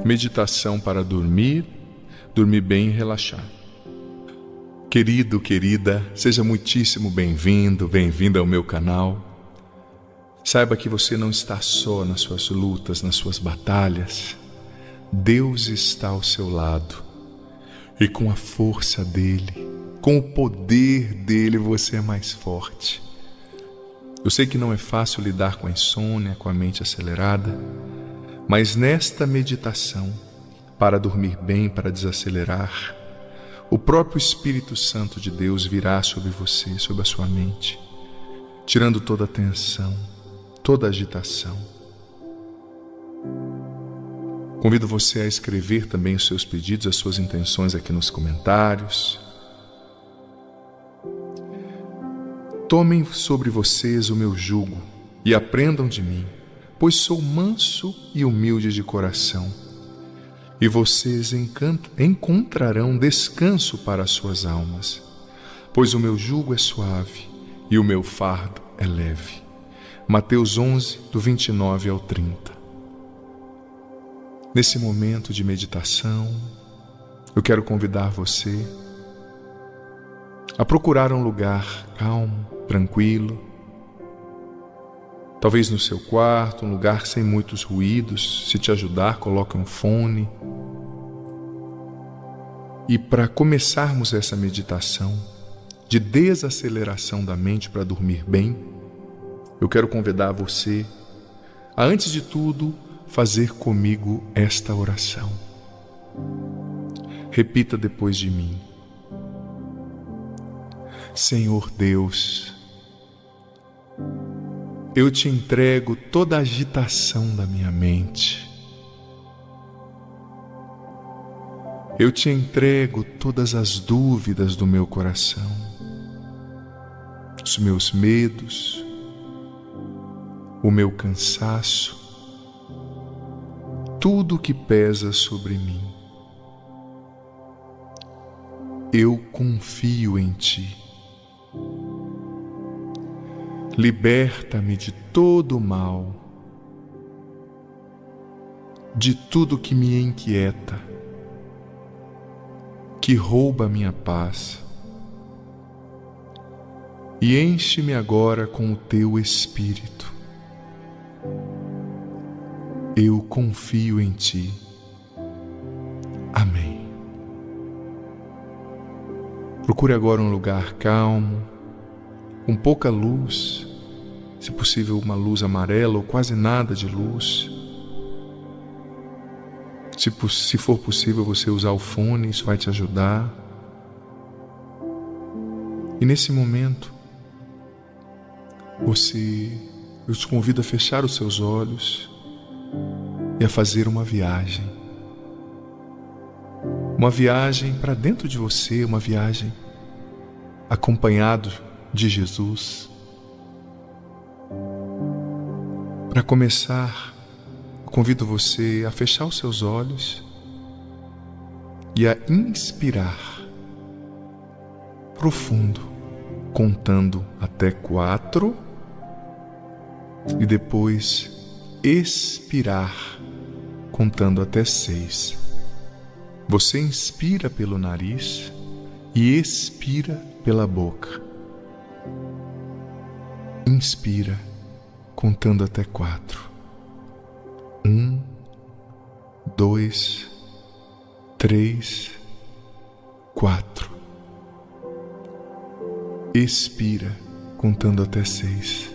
Meditação para dormir bem e relaxar. Querido, querida, seja muitíssimo bem-vindo, bem-vinda ao meu canal. Saiba que você não está só nas suas lutas, nas suas batalhas. Deus está ao seu lado. E com a força dele, com o poder dele, você é mais forte. Eu sei que não é fácil lidar com a insônia, com a mente acelerada, mas nesta meditação, para dormir bem, para desacelerar, o próprio Espírito Santo de Deus virá sobre você, sobre a sua mente, tirando toda a tensão, toda a agitação. Convido você a escrever também os seus pedidos, as suas intenções aqui nos comentários. Tomem sobre vocês o meu jugo e aprendam de mim, pois sou manso e humilde de coração, e vocês encontrarão descanso para as suas almas, pois o meu jugo é suave e o meu fardo é leve. Mateus 11, do 29 ao 30. Nesse momento de meditação, eu quero convidar você a procurar um lugar calmo, tranquilo, talvez no seu quarto, um lugar sem muitos ruídos. Se te ajudar, coloque um fone. E para começarmos essa meditação de desaceleração da mente para dormir bem, eu quero convidar você a, antes de tudo, fazer comigo esta oração. Repita depois de mim. Senhor Deus, eu te entrego toda a agitação da minha mente. Eu te entrego todas as dúvidas do meu coração, os meus medos, o meu cansaço, tudo que pesa sobre mim. Eu confio em Ti. Liberta-me de todo o mal, de tudo que me inquieta, que rouba a minha paz, e enche-me agora com o Teu Espírito. Eu confio em Ti. Amém. Procure agora um lugar calmo, com pouca luz, se possível uma luz amarela ou quase nada de luz. Se for possível você usar o fone, isso vai te ajudar. E nesse momento, eu te convido a fechar os seus olhos e a fazer uma viagem. Uma viagem para dentro de você, uma viagem acompanhado de Jesus. Para começar, eu convido você a fechar os seus olhos e a inspirar profundo, contando até 4, e depois expirar contando até 6. Você inspira pelo nariz e expira pela boca. Inspira contando até 4. 1, 2, 3, 4. Expira contando até 6.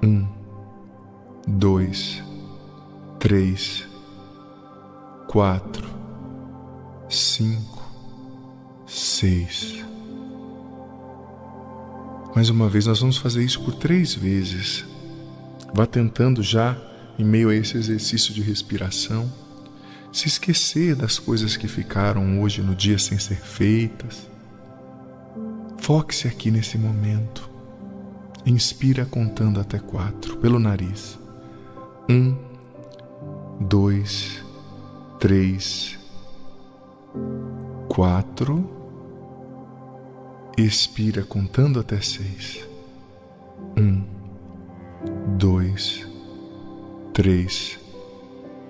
1, 2, 3, 4, 5, 6. Mais uma vez, nós vamos fazer isso por 3 vezes. Vá tentando já, em meio a esse exercício de respiração, se esquecer das coisas que ficaram hoje no dia sem ser feitas. Foque-se aqui nesse momento. Inspira contando até 4 pelo nariz. 1, 2, 3, 4. Expira contando até 6. 1, 2, 3,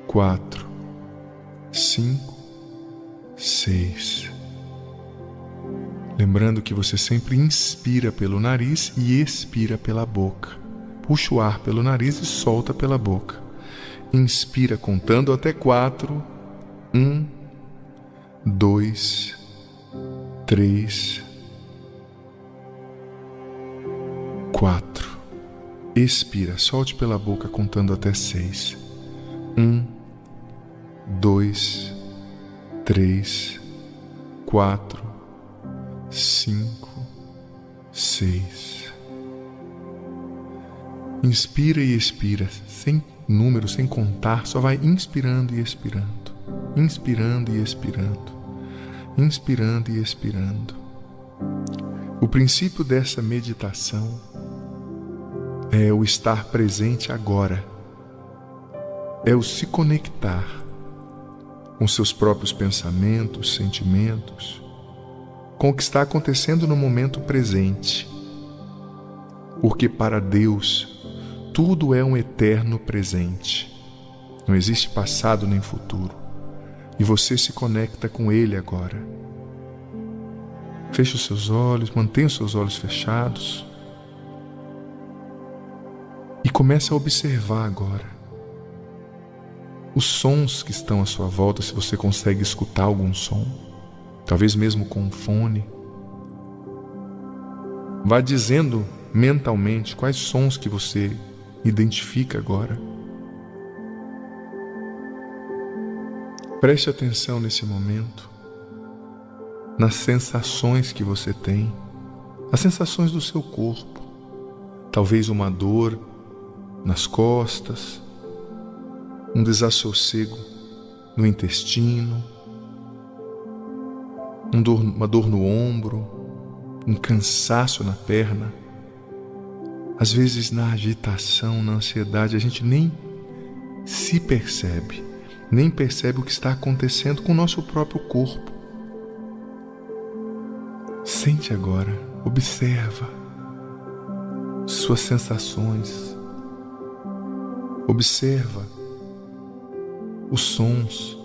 4, 5, 6. Lembrando que você sempre inspira pelo nariz e expira pela boca. Puxa o ar pelo nariz e solta pela boca. Inspira contando até 4. 1, 2, 3, 4. Expira, solte pela boca contando até 6. 1, 2, 3, 4, 5, 6. Inspira e expira, sem número, sem contar, só vai inspirando e expirando. Inspirando e expirando. Inspirando e expirando. O princípio dessa meditação é o estar presente agora. É o se conectar com seus próprios pensamentos, sentimentos, com o que está acontecendo no momento presente. Porque para Deus, tudo é um eterno presente. Não existe passado nem futuro. E você se conecta com Ele agora. Feche os seus olhos, mantenha os seus olhos fechados. E comece a observar agora os sons que estão à sua volta, se você consegue escutar algum som, talvez mesmo com um fone. Vá dizendo mentalmente quais sons que você identifica agora. Preste atenção nesse momento, nas sensações que você tem, as sensações do seu corpo. Talvez uma dor nas costas, um desassossego no intestino, uma dor no ombro, um cansaço na perna. Às vezes na agitação, na ansiedade, a gente nem se percebe, nem percebe o que está acontecendo com o nosso próprio corpo. Sente agora, observa suas sensações, observa os sons,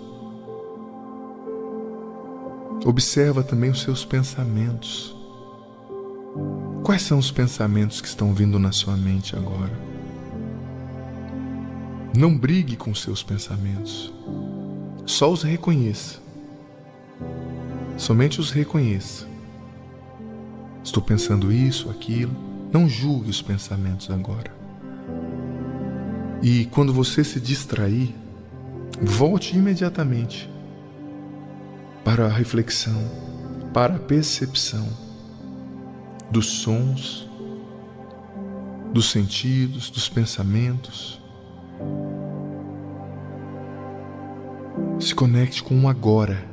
observa também os seus pensamentos. Quais são os pensamentos que estão vindo na sua mente agora? Não brigue com seus pensamentos, só os reconheça, somente os reconheça. Estou pensando isso, aquilo. Não julgue os pensamentos agora. E quando você se distrair, volte imediatamente para a reflexão, para a percepção dos sons, dos sentidos, dos pensamentos. Se conecte com o agora.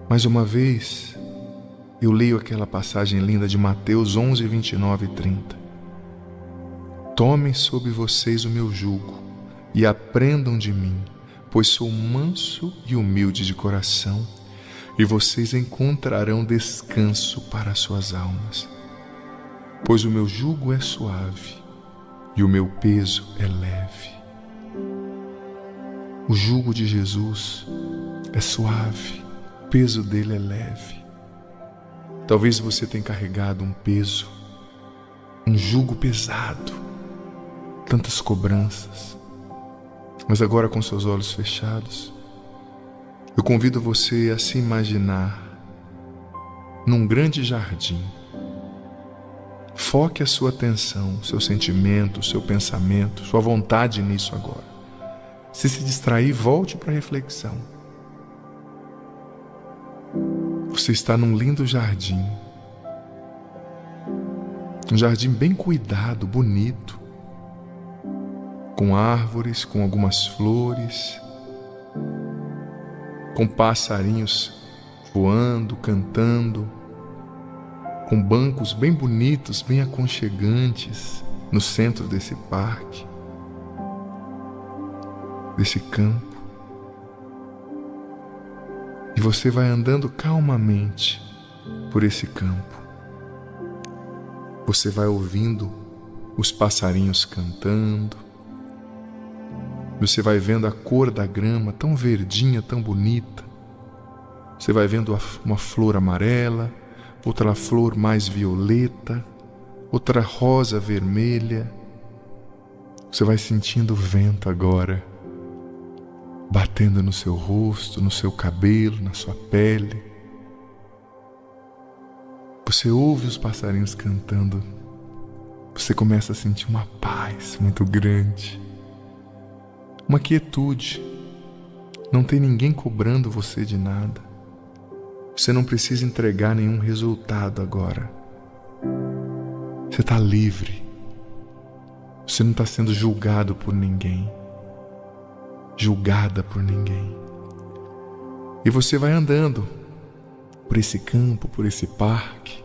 Mais uma vez, eu leio aquela passagem linda de Mateus 11, 29 e 30. Tomem sobre vocês o meu jugo e aprendam de mim, pois sou manso e humilde de coração, e vocês encontrarão descanso para as suas almas. Pois o meu jugo é suave e o meu peso é leve. O jugo de Jesus é suave, o peso dele é leve. Talvez você tenha carregado um peso, um jugo pesado, tantas cobranças. Mas agora, com seus olhos fechados, eu convido você a se imaginar num grande jardim. Foque a sua atenção, seu sentimento, seu pensamento, sua vontade nisso agora. Se distrair, volte para a reflexão. Você está num lindo jardim. Um jardim bem cuidado, bonito, com árvores, com algumas flores, com passarinhos voando, cantando, com bancos bem bonitos, bem aconchegantes no centro desse parque, desse campo. E você vai andando calmamente por esse campo. Você vai ouvindo os passarinhos cantando, Você vai vendo a cor da grama tão verdinha, tão bonita. Você vai vendo uma flor amarela, outra flor mais violeta, outra rosa vermelha. Você vai sentindo o vento agora, batendo no seu rosto, no seu cabelo, na sua pele. Você ouve os passarinhos cantando. Você começa a sentir uma paz muito grande, uma quietude. Não tem ninguém cobrando você de nada. Você não precisa entregar nenhum resultado agora. Você está livre. Você não está sendo julgado por ninguém, julgada por ninguém. E você vai andando por esse campo, por esse parque,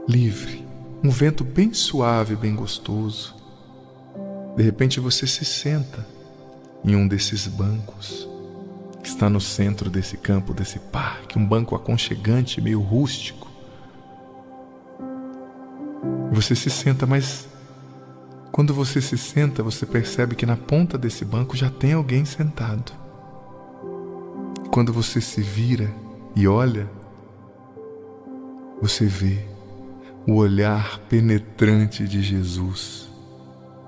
livre, um vento bem suave, bem gostoso. De repente você se senta em um desses bancos que está no centro desse campo, desse parque, um banco aconchegante, meio rústico. Você se senta, mas quando você se senta, você percebe que na ponta desse banco já tem alguém sentado. Quando você se vira e olha, você vê o olhar penetrante de Jesus.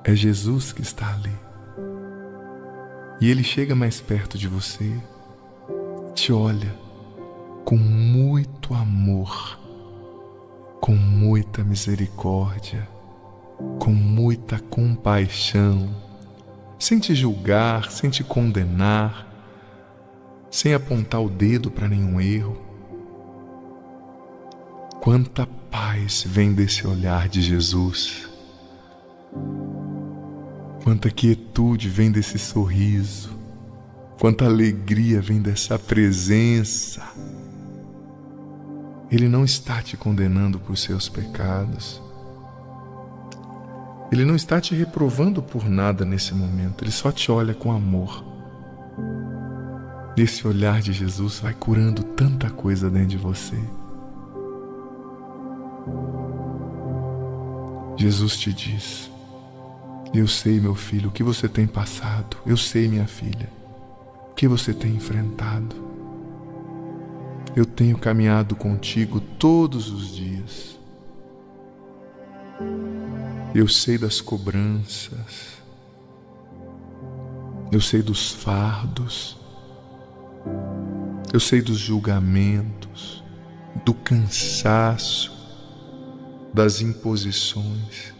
É Jesus que está ali. E ele chega mais perto de você, te olha com muito amor, com muita misericórdia, com muita compaixão, sem te julgar, sem te condenar, sem apontar o dedo para nenhum erro. Quanta paz vem desse olhar de Jesus. Quanta quietude vem desse sorriso. Quanta alegria vem dessa presença. Ele não está te condenando por seus pecados. Ele não está te reprovando por nada nesse momento. Ele só te olha com amor. Esse olhar de Jesus vai curando tanta coisa dentro de você. Jesus te diz: eu sei, meu filho, o que você tem passado. Eu sei, minha filha, o que você tem enfrentado. Eu tenho caminhado contigo todos os dias. Eu sei das cobranças. Eu sei dos fardos. Eu sei dos julgamentos, do cansaço, das imposições.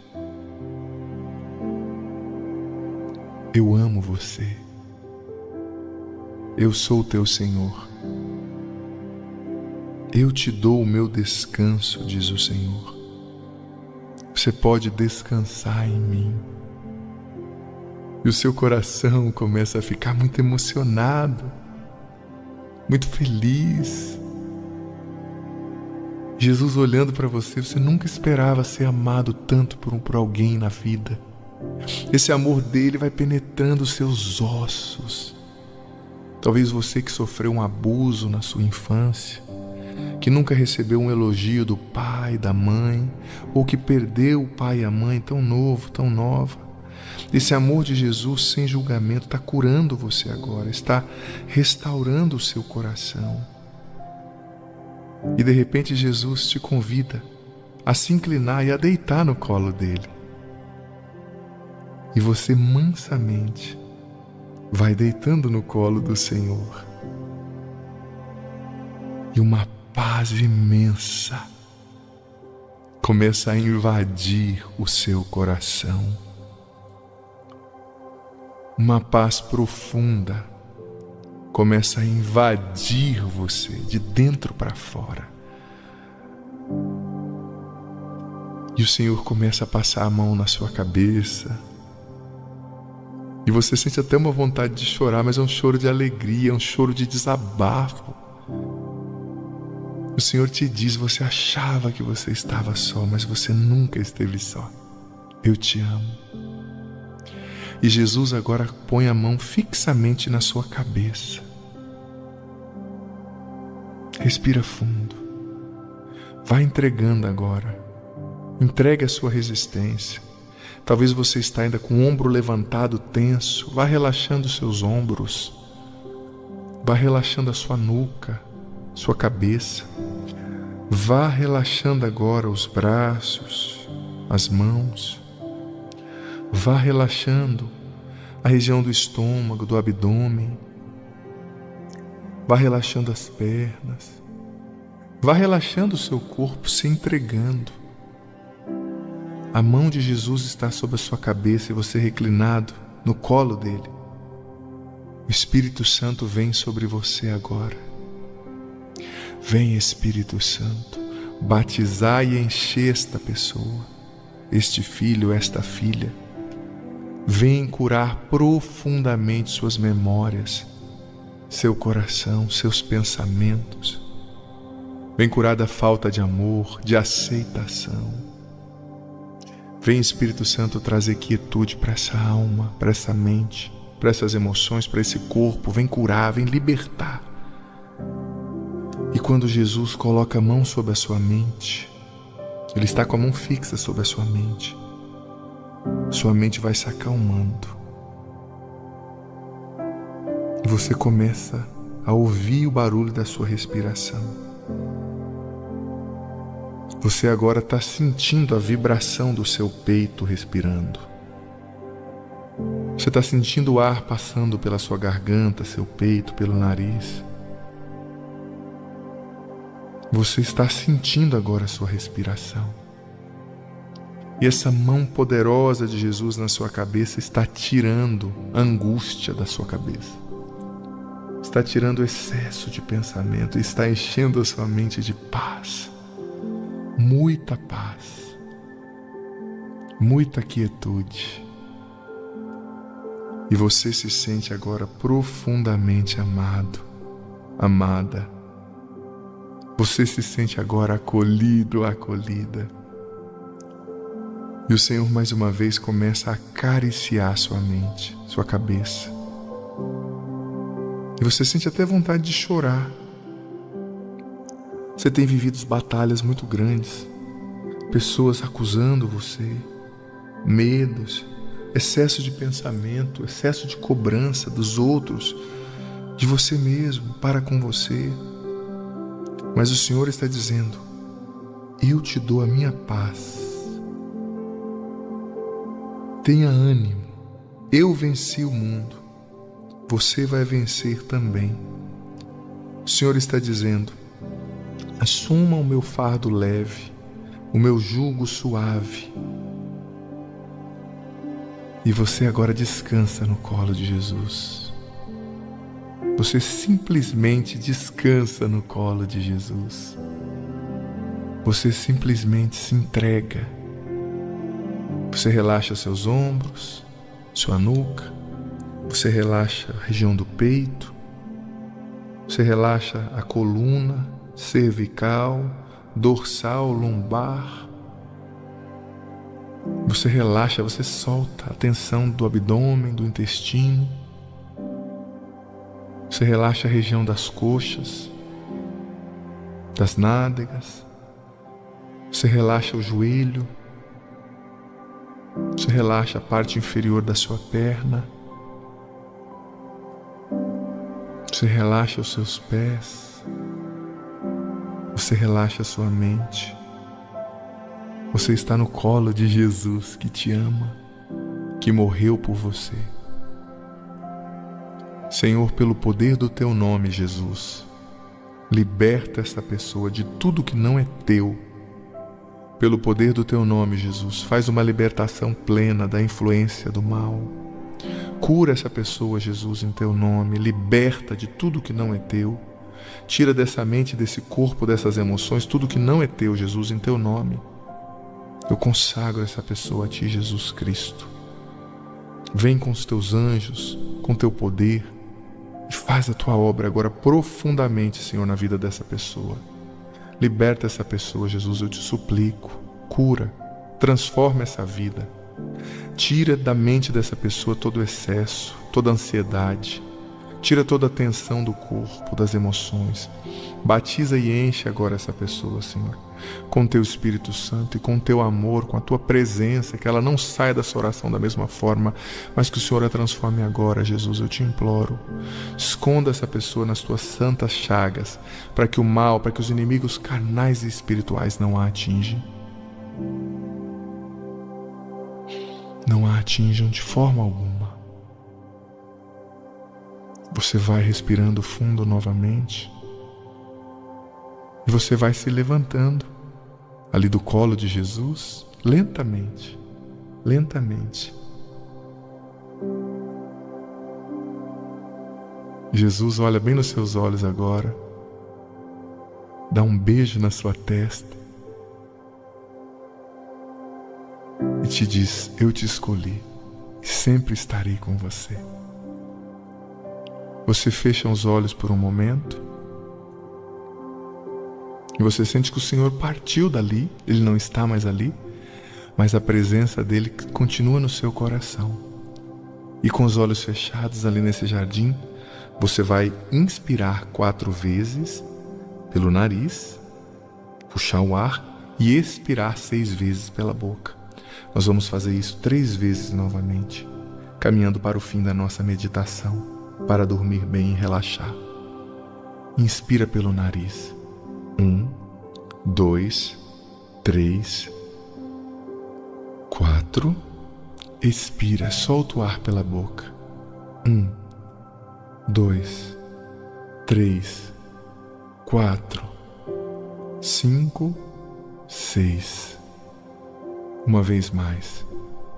Eu amo você. Eu sou o teu Senhor. Eu te dou o meu descanso, diz o Senhor. Você pode descansar em mim. E o seu coração começa a ficar muito emocionado, muito feliz. Jesus olhando para você, você nunca esperava ser amado tanto por alguém na vida. Esse amor dele vai penetrando os seus ossos. Talvez você que sofreu um abuso na sua infância, que nunca recebeu um elogio do pai, da mãe, ou que perdeu o pai e a mãe tão novo, tão nova. Esse amor de Jesus sem julgamento está curando você agora, está restaurando o seu coração. E de repente Jesus te convida a se inclinar e a deitar no colo dele. E você mansamente vai deitando no colo do Senhor. E uma paz imensa começa a invadir o seu coração. Uma paz profunda começa a invadir você de dentro para fora. E o Senhor começa a passar a mão na sua cabeça. E você sente até uma vontade de chorar, mas é um choro de alegria, é um choro de desabafo. O Senhor te diz: você achava que você estava só, mas você nunca esteve só. Eu te amo. E Jesus agora põe a mão fixamente na sua cabeça. Respira fundo. Vai entregando agora. Entregue a sua resistência. Talvez você está ainda com o ombro levantado, tenso. Vá relaxando os seus ombros. Vá relaxando a sua nuca, sua cabeça. Vá relaxando agora os braços, as mãos. Vá relaxando a região do estômago, do abdômen. Vá relaxando as pernas. Vá relaxando o seu corpo, se entregando. A mão de Jesus está sobre a sua cabeça e você reclinado no colo dele. O Espírito Santo vem sobre você agora. Vem, Espírito Santo, batizar e encher esta pessoa, este filho, esta filha. Vem curar profundamente suas memórias, seu coração, seus pensamentos. Vem curar da falta de amor, de aceitação. Vem, Espírito Santo, trazer quietude para essa alma, para essa mente, para essas emoções, para esse corpo. Vem curar, vem libertar. E quando Jesus coloca a mão sobre a sua mente, Ele está com a mão fixa sobre a sua mente. Sua mente vai se acalmando. E você começa a ouvir o barulho da sua respiração. Você agora está sentindo a vibração do seu peito respirando. Você está sentindo o ar passando pela sua garganta, seu peito, pelo nariz. Você está sentindo agora a sua respiração. E essa mão poderosa de Jesus na sua cabeça está tirando a angústia da sua cabeça. Está tirando o excesso de pensamento e está enchendo a sua mente de paz. Muita paz. Muita quietude. E você se sente agora profundamente amado, amada. Você se sente agora acolhido, acolhida. E o Senhor mais uma vez começa a acariciar sua mente, sua cabeça. E você sente até vontade de chorar. Você tem vivido batalhas muito grandes. Pessoas acusando você. Medos, excesso de pensamento, excesso de cobrança dos outros, de você mesmo, para com você. Mas o Senhor está dizendo: eu te dou a minha paz. Tenha ânimo, eu venci o mundo, você vai vencer também. O Senhor está dizendo: assuma o meu fardo leve, o meu jugo suave. E você agora descansa no colo de Jesus. Você simplesmente descansa no colo de Jesus. Você simplesmente se entrega. Você relaxa seus ombros, sua nuca. Você relaxa a região do peito. Você relaxa a coluna, cervical, dorsal, lombar. Você relaxa, você solta a tensão do abdômen, do intestino. Você relaxa a região das coxas, das nádegas. Você relaxa o joelho. Você relaxa a parte inferior da sua perna. Você relaxa os seus pés. Você relaxa a sua mente. Você está no colo de Jesus que te ama, que morreu por você. Senhor, pelo poder do teu nome, Jesus, liberta esta pessoa de tudo que não é teu. Pelo poder do teu nome, Jesus, faz uma libertação plena da influência do mal. Cura essa pessoa, Jesus, em teu nome. Liberta de tudo que não é teu. Tira dessa mente, desse corpo, dessas emoções, tudo que não é teu, Jesus, em teu nome. Eu consagro essa pessoa a ti, Jesus Cristo. Vem com os teus anjos, com teu poder, e faz a tua obra agora profundamente, Senhor, na vida dessa pessoa. Liberta essa pessoa, Jesus, eu te suplico. Cura, transforma essa vida. Tira da mente dessa pessoa todo o excesso, toda a ansiedade. Tira toda a tensão do corpo, das emoções. Batiza e enche agora essa pessoa, Senhor. com Teu Espírito Santo e com Teu amor, com a Tua presença, que ela não saia dessa oração da mesma forma, mas que o Senhor a transforme agora, Jesus, eu te imploro. Esconda essa pessoa nas Tuas santas chagas, para que o mal, para que os inimigos carnais e espirituais não a atinjam. Não a atinjam de forma alguma. Você vai respirando fundo novamente. E você vai se levantando ali do colo de Jesus, lentamente, lentamente. Jesus olha bem nos seus olhos agora, dá um beijo na sua testa e te diz: eu te escolhi e sempre estarei com você. Você fecha os olhos por um momento e você sente que o Senhor partiu dali, Ele não está mais ali, mas a presença dEle continua no seu coração. E com os olhos fechados ali nesse jardim, você vai inspirar 4 vezes pelo nariz, puxar o ar e expirar 6 vezes pela boca. Nós vamos fazer isso 3 vezes novamente, caminhando para o fim da nossa meditação, para dormir bem e relaxar. Inspira pelo nariz. 1, 2, 3, 4. Expira, solta o ar pela boca. 1, 2, 3, 4, 5, 6. Uma vez mais.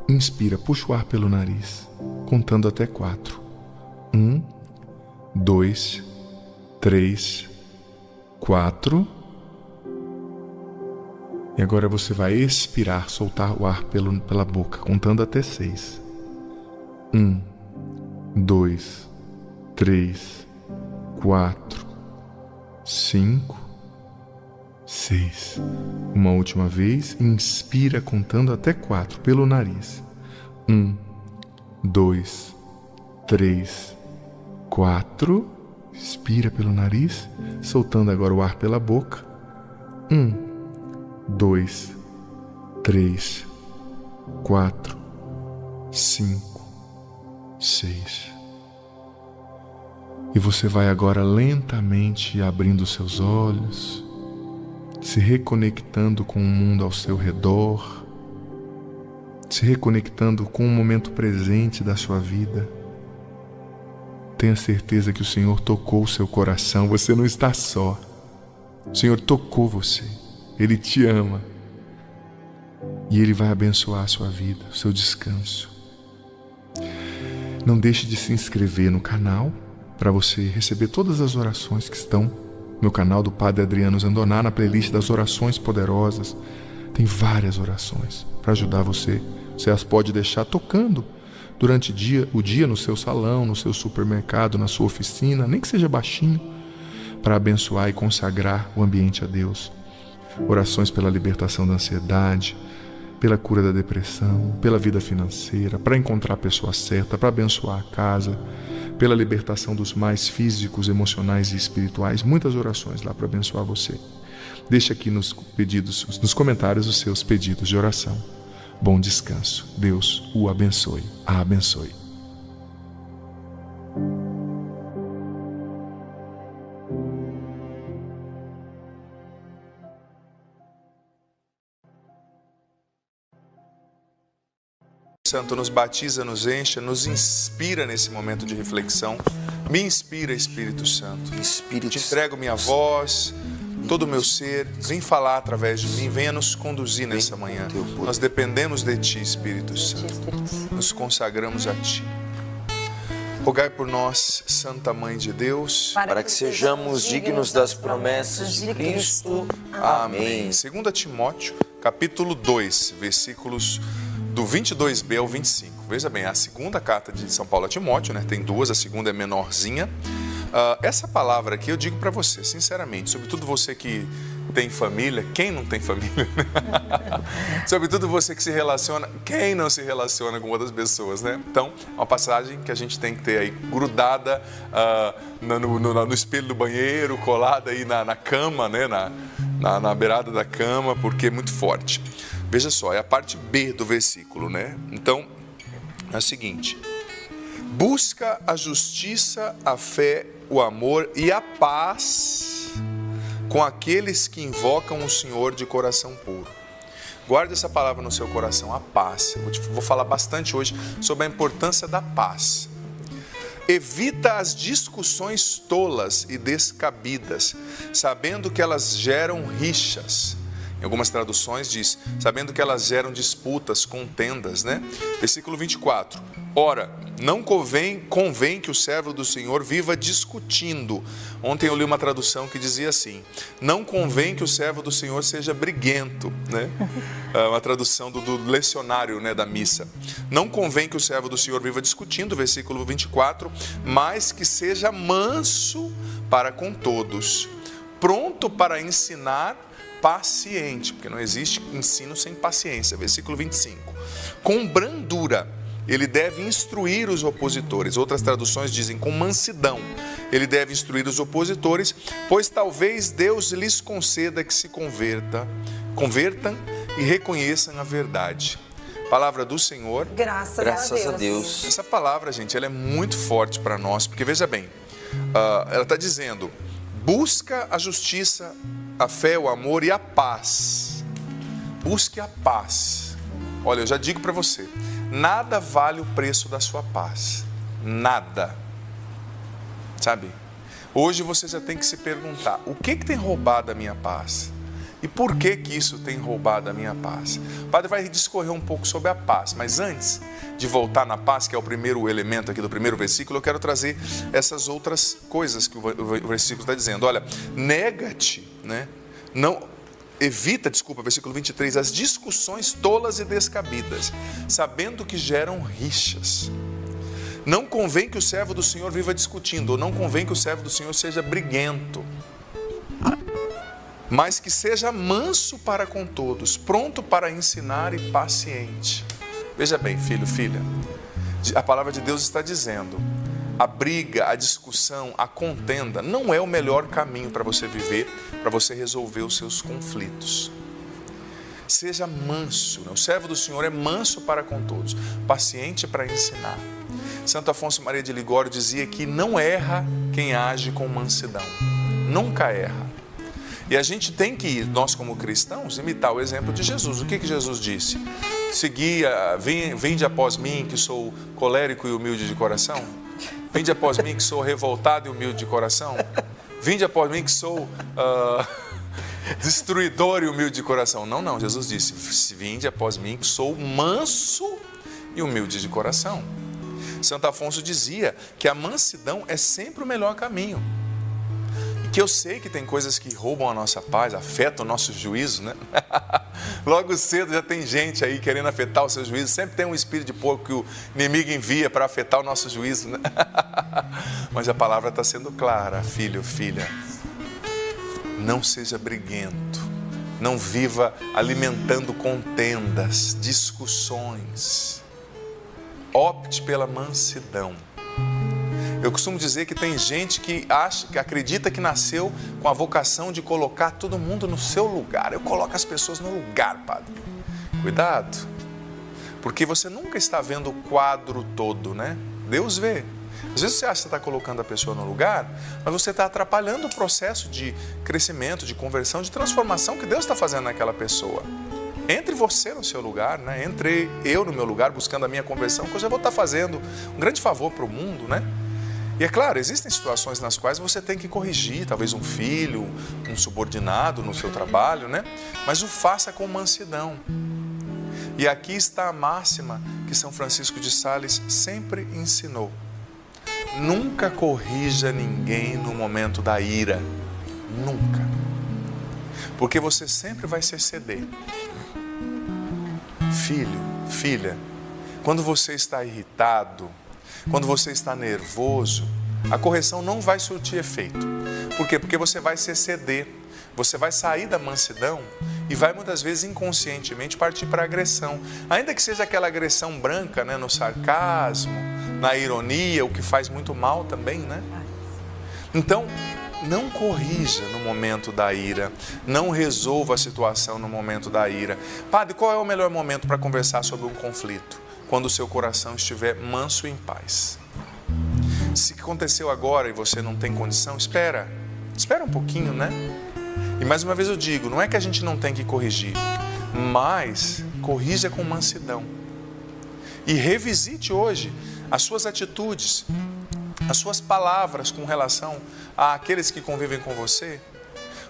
Inspira, puxa o ar pelo nariz, contando até 4. 1, 2, 3, 4. E agora você vai expirar, soltar o ar pela boca, contando até 6. 1, 2, 3, 4, 5, 6. Uma última vez, inspira contando até 4 pelo nariz. 1, 2, 3, 4. Expira pelo nariz, soltando agora o ar pela boca. 1, 2, 3, 4, 5, 6. E você vai agora lentamente abrindo seus olhos, se reconectando com o mundo ao seu redor, se reconectando com o momento presente da sua vida. Tenha certeza que o Senhor tocou o seu coração, você não está só. O Senhor tocou você, Ele te ama e Ele vai abençoar a sua vida, o seu descanso. Não deixe de se inscrever no canal para você receber todas as orações que estão no canal do Padre Adriano Zandoná, na playlist das orações poderosas. Tem várias orações para ajudar você. Você as pode deixar tocando durante o dia no seu salão, no seu supermercado, na sua oficina, nem que seja baixinho, para abençoar e consagrar o ambiente a Deus. Orações pela libertação da ansiedade, pela cura da depressão, pela vida financeira, para encontrar a pessoa certa, para abençoar a casa, pela libertação dos males físicos, emocionais e espirituais. Muitas orações lá para abençoar você. Deixe aqui nos comentários os seus pedidos de oração. Bom descanso. Deus o abençoe. A abençoe. Santo nos batiza, nos enche, nos inspira nesse momento de reflexão. Me inspira, Espírito Santo. Te entrego minha voz, todo o meu ser. Vem falar através de mim, venha nos conduzir nessa manhã. Nós dependemos de Ti, Espírito Santo. Nos consagramos a Ti. Rogai por nós, Santa Mãe de Deus, para que sejamos dignos das promessas de Cristo. Amém. 2 Timóteo, capítulo 2, versículos do 22b ao 25. Veja bem, a segunda carta de São Paulo a Timóteo, né? Tem 2, a segunda é menorzinha. Essa palavra aqui eu digo para você, sinceramente, sobretudo você que tem família, quem não tem família? Sobretudo você que se relaciona, quem não se relaciona com outras pessoas, né? Então, é uma passagem que a gente tem que ter aí grudada no espelho do banheiro, colada aí na cama, né? na beirada da cama, porque é muito forte. Veja só, é a parte B do versículo, né? Então, é o seguinte: busca a justiça, a fé, o amor e a paz com aqueles que invocam o Senhor de coração puro. Guarde essa palavra no seu coração, a paz. Vou falar bastante hoje sobre a importância da paz. Evita as discussões tolas e descabidas, sabendo que elas geram rixas. Em algumas traduções diz, sabendo que elas geram disputas, contendas, né? Versículo 24. Ora, não convém que o servo do Senhor viva discutindo. Ontem eu li uma tradução que dizia assim: não convém que o servo do Senhor seja briguento, né? Uma tradução do lecionário, né, da missa. Não convém que o servo do Senhor viva discutindo, versículo 24, mas que seja manso para com todos, pronto para ensinar, paciente, porque não existe ensino sem paciência. Versículo 25. Com brandura ele deve instruir os opositores. Outras traduções dizem com mansidão. Ele deve instruir os opositores, pois talvez Deus lhes conceda que se convertam e reconheçam a verdade. Palavra do Senhor. Graças a Deus. Essa palavra, gente, ela é muito forte para nós, porque veja bem, ela está dizendo: busca a justiça, a fé, o amor e a paz. Busque a paz. Olha, eu já digo para você, nada vale o preço da sua paz. Nada. Sabe? Hoje você já tem que se perguntar: o que tem roubado a minha paz? E por que isso tem roubado a minha paz? O padre vai discorrer um pouco sobre a paz, mas antes de voltar na paz, que é o primeiro elemento aqui do primeiro versículo, eu quero trazer essas outras coisas que o versículo está dizendo. Olha, nega-te, né? Evita, versículo 23, as discussões tolas e descabidas, sabendo que geram rixas. Não convém que o servo do Senhor viva discutindo, ou não convém que o servo do Senhor seja briguento, mas que seja manso para com todos, pronto para ensinar e paciente. Veja bem, filho, filha, a palavra de Deus está dizendo: a briga, a discussão, a contenda não é o melhor caminho para você viver, para você resolver os seus conflitos. Seja manso, né? O servo do Senhor é manso para com todos, paciente para ensinar. Santo Afonso Maria de Ligório dizia que não erra quem age com mansidão, nunca erra. E a gente tem que, nós como cristãos, imitar o exemplo de Jesus. O que Jesus disse? Vinde após mim, que sou colérico e humilde de coração. Vinde após mim, que sou revoltado e humilde de coração. Vinde após mim, que sou destruidor e humilde de coração. Não, Jesus disse: vinde após mim, que sou manso e humilde de coração. Santo Afonso dizia que a mansidão é sempre o melhor caminho. Que eu sei que tem coisas que roubam a nossa paz, afetam o nosso juízo, né? Logo cedo já tem gente aí querendo afetar o seu juízo. Sempre tem um espírito de porco que o inimigo envia para afetar o nosso juízo, né? Mas a palavra está sendo clara: filho, filha, não seja briguento, não viva alimentando contendas, discussões. Opte pela mansidão. Eu costumo dizer que tem gente que acredita que nasceu com a vocação de colocar todo mundo no seu lugar. Eu coloco as pessoas no lugar, padre. Cuidado, porque você nunca está vendo o quadro todo, né? Deus vê. Às vezes você acha que você está colocando a pessoa no lugar, mas você está atrapalhando o processo de crescimento, de conversão, de transformação que Deus está fazendo naquela pessoa. Entre você no seu lugar, né? Entre eu no meu lugar, buscando a minha conversão, que eu já vou estar fazendo um grande favor para o mundo, né? E é claro, existem situações nas quais você tem que corrigir, talvez um filho, um subordinado no seu trabalho, né? Mas o faça com mansidão. E aqui está a máxima que São Francisco de Sales sempre ensinou: nunca corrija ninguém no momento da ira. Nunca. Porque você sempre vai se exceder. Filho, filha, quando você está irritado, quando você está nervoso, a correção não vai surtir efeito. Por quê? Porque você vai se exceder, você vai sair da mansidão e vai muitas vezes inconscientemente partir para a agressão. Ainda que seja aquela agressão branca, né, no sarcasmo, na ironia, o que faz muito mal também, né? Então, não corrija no momento da ira, não resolva a situação no momento da ira. Padre, qual é o melhor momento para conversar sobre um conflito? Quando o seu coração estiver manso e em paz. Se aconteceu agora e você não tem condição, espera um pouquinho, né? E mais uma vez eu digo, não é que a gente não tem que corrigir, mas corrija com mansidão. E revisite hoje as suas atitudes, as suas palavras com relação àqueles que convivem com você.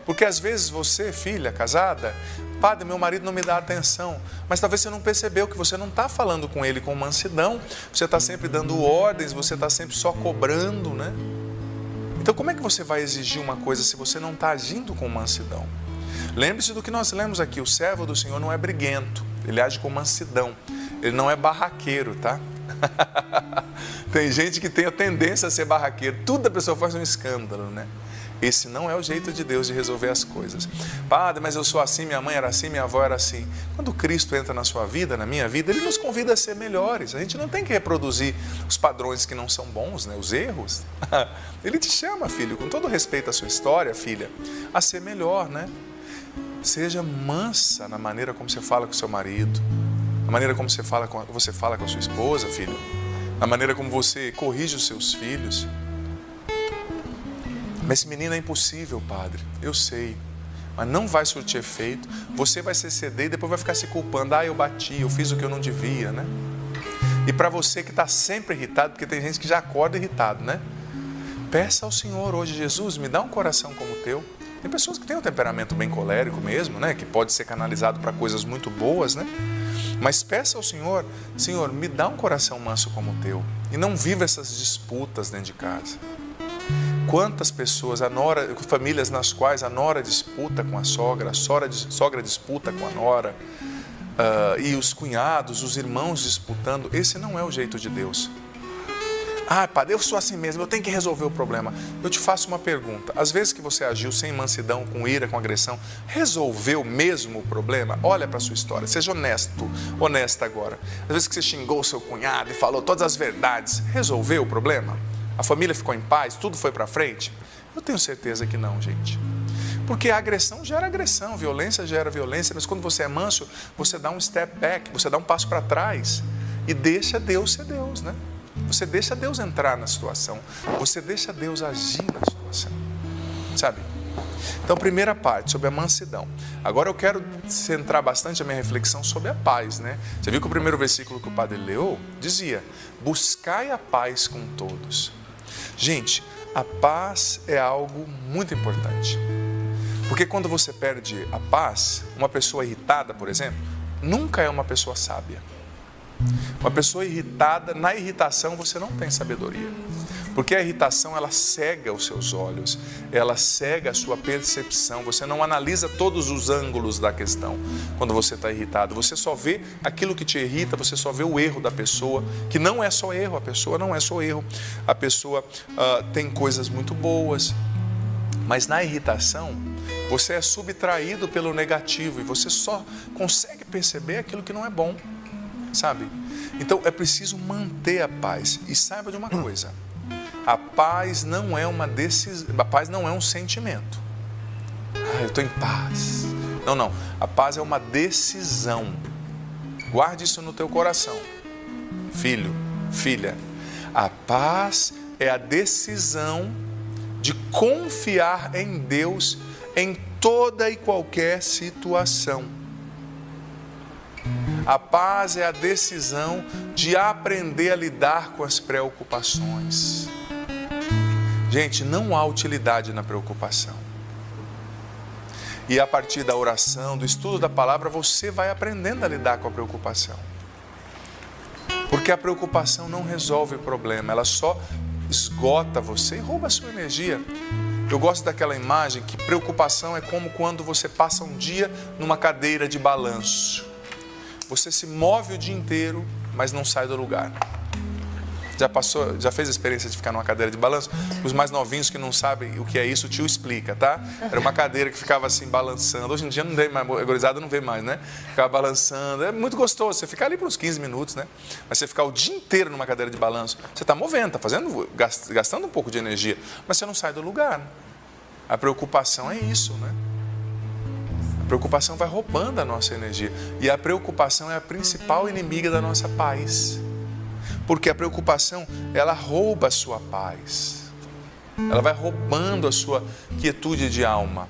Porque às vezes você, filha, casada, padre, meu marido não me dá atenção, mas talvez você não percebeu que você não está falando com ele com mansidão, você está sempre dando ordens, você está sempre só cobrando, né? Então como é que você vai exigir uma coisa se você não está agindo com mansidão? Lembre-se do que nós lemos aqui, o servo do Senhor não é briguento, ele age com mansidão, ele não é barraqueiro, tá? Tem gente que tem a tendência a ser barraqueiro, tudo a pessoa faz um escândalo, né? Esse não é o jeito de Deus de resolver as coisas. Padre, mas eu sou assim, minha mãe era assim, minha avó era assim. Quando Cristo entra na sua vida, na minha vida, Ele nos convida a ser melhores. A gente não tem que reproduzir os padrões que não são bons, né? Os erros. Ele te chama, filho, com todo respeito à sua história, filha, a ser melhor, né? Seja mansa na maneira como você fala com seu marido, na maneira como você fala com a sua esposa, filho, na maneira como você corrige os seus filhos. Mas esse menino é impossível, padre, eu sei, mas não vai surtir efeito, você vai se ceder e depois vai ficar se culpando, eu bati, eu fiz o que eu não devia, né? E para você que está sempre irritado, porque tem gente que já acorda irritado, né? Peça ao Senhor hoje, Jesus, me dá um coração como o teu. Tem pessoas que têm um temperamento bem colérico mesmo, né? Que pode ser canalizado para coisas muito boas, né? Mas peça ao Senhor, Senhor, me dá um coração manso como o teu. E não viva essas disputas dentro de casa. Quantas pessoas, famílias nas quais a nora disputa com a sogra disputa com a nora, e os cunhados, os irmãos disputando, esse não é o jeito de Deus. Ah, padre, eu sou assim mesmo, eu tenho que resolver o problema. Eu te faço uma pergunta, às vezes que você agiu sem mansidão, com ira, com agressão, resolveu mesmo o problema? Olha para a sua história, seja honesta agora. Às vezes que você xingou o seu cunhado e falou todas as verdades, resolveu o problema? A família ficou em paz? Tudo foi para frente? Eu tenho certeza que não, gente. Porque a agressão gera agressão, violência gera violência, mas quando você é manso, você dá um step back, você dá um passo para trás e deixa Deus ser Deus, né? Você deixa Deus entrar na situação, você deixa Deus agir na situação, sabe? Então, primeira parte, sobre a mansidão. Agora eu quero centrar bastante a minha reflexão sobre a paz, né? Você viu que o primeiro versículo que o padre leu dizia, buscai a paz com todos. Gente, a paz é algo muito importante. Porque quando você perde a paz, uma pessoa irritada, por exemplo, nunca é uma pessoa sábia. Uma pessoa irritada, na irritação você não tem sabedoria. Porque a irritação, ela cega os seus olhos, ela cega a sua percepção. Você não analisa todos os ângulos da questão quando você está irritado. Você só vê aquilo que te irrita, você só vê o erro da pessoa, que não é só erro, a pessoa não é só erro. A pessoa tem coisas muito boas, mas na irritação, você é subtraído pelo negativo e você só consegue perceber aquilo que não é bom, sabe? Então é preciso manter a paz. E saiba de uma coisa, a paz não é uma decisão, a paz não é um sentimento. Eu estou em paz. Não. A paz é uma decisão. Guarde isso no teu coração. Filho, filha, a paz é a decisão de confiar em Deus em toda e qualquer situação. A paz é a decisão de aprender a lidar com as preocupações. Gente, não há utilidade na preocupação. E a partir da oração, do estudo da palavra, você vai aprendendo a lidar com a preocupação. Porque a preocupação não resolve o problema, ela só esgota você e rouba a sua energia. Eu gosto daquela imagem que preocupação é como quando você passa um dia numa cadeira de balanço. Você se move o dia inteiro, mas não sai do lugar. Já fez a experiência de ficar numa cadeira de balanço? Os mais novinhos que não sabem o que é isso, o tio explica, tá? Era uma cadeira que ficava assim balançando. Hoje em dia não vê mais, a gurizada não vê mais, né? Ficava balançando. É muito gostoso. Você fica ali por uns 15 minutos, né? Mas você ficar o dia inteiro numa cadeira de balanço, você está movendo, está gastando um pouco de energia, mas você não sai do lugar. A preocupação é isso, né? A preocupação vai roubando a nossa energia. E a preocupação é a principal inimiga da nossa paz. Porque a preocupação, ela rouba a sua paz. Ela vai roubando a sua quietude de alma.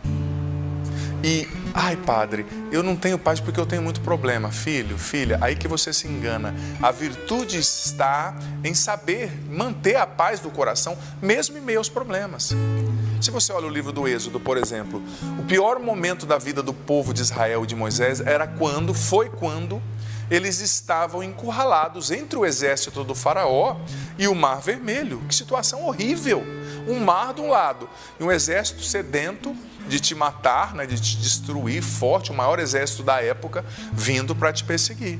E, ai padre, eu não tenho paz porque eu tenho muito problema. Filho, filha, aí que você se engana. A virtude está em saber manter a paz do coração, mesmo em meio aos problemas. Se você olha o livro do Êxodo, por exemplo, o pior momento da vida do povo de Israel e de Moisés foi quando eles estavam encurralados entre o exército do faraó e o Mar Vermelho. Que situação horrível! Um mar de um lado e um exército sedento de te matar, né, de te destruir, forte, o maior exército da época, vindo para te perseguir.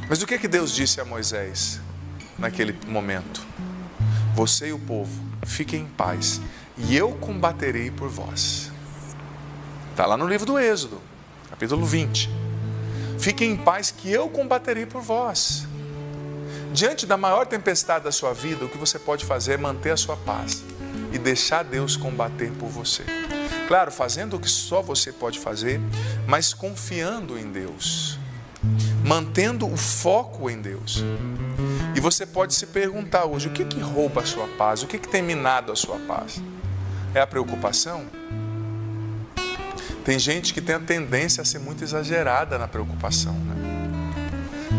Mas o que Deus disse a Moisés naquele momento? Você e o povo, fiquem em paz, e eu combaterei por vós. Está lá no livro do Êxodo, capítulo 20. Fiquem em paz, que eu combaterei por vós. Diante da maior tempestade da sua vida, o que você pode fazer é manter a sua paz e deixar Deus combater por você. Claro, fazendo o que só você pode fazer, mas confiando em Deus, mantendo o foco em Deus. E você pode se perguntar hoje, o que rouba a sua paz? O que tem minado a sua paz? É a preocupação? Tem gente que tem a tendência a ser muito exagerada na preocupação, né?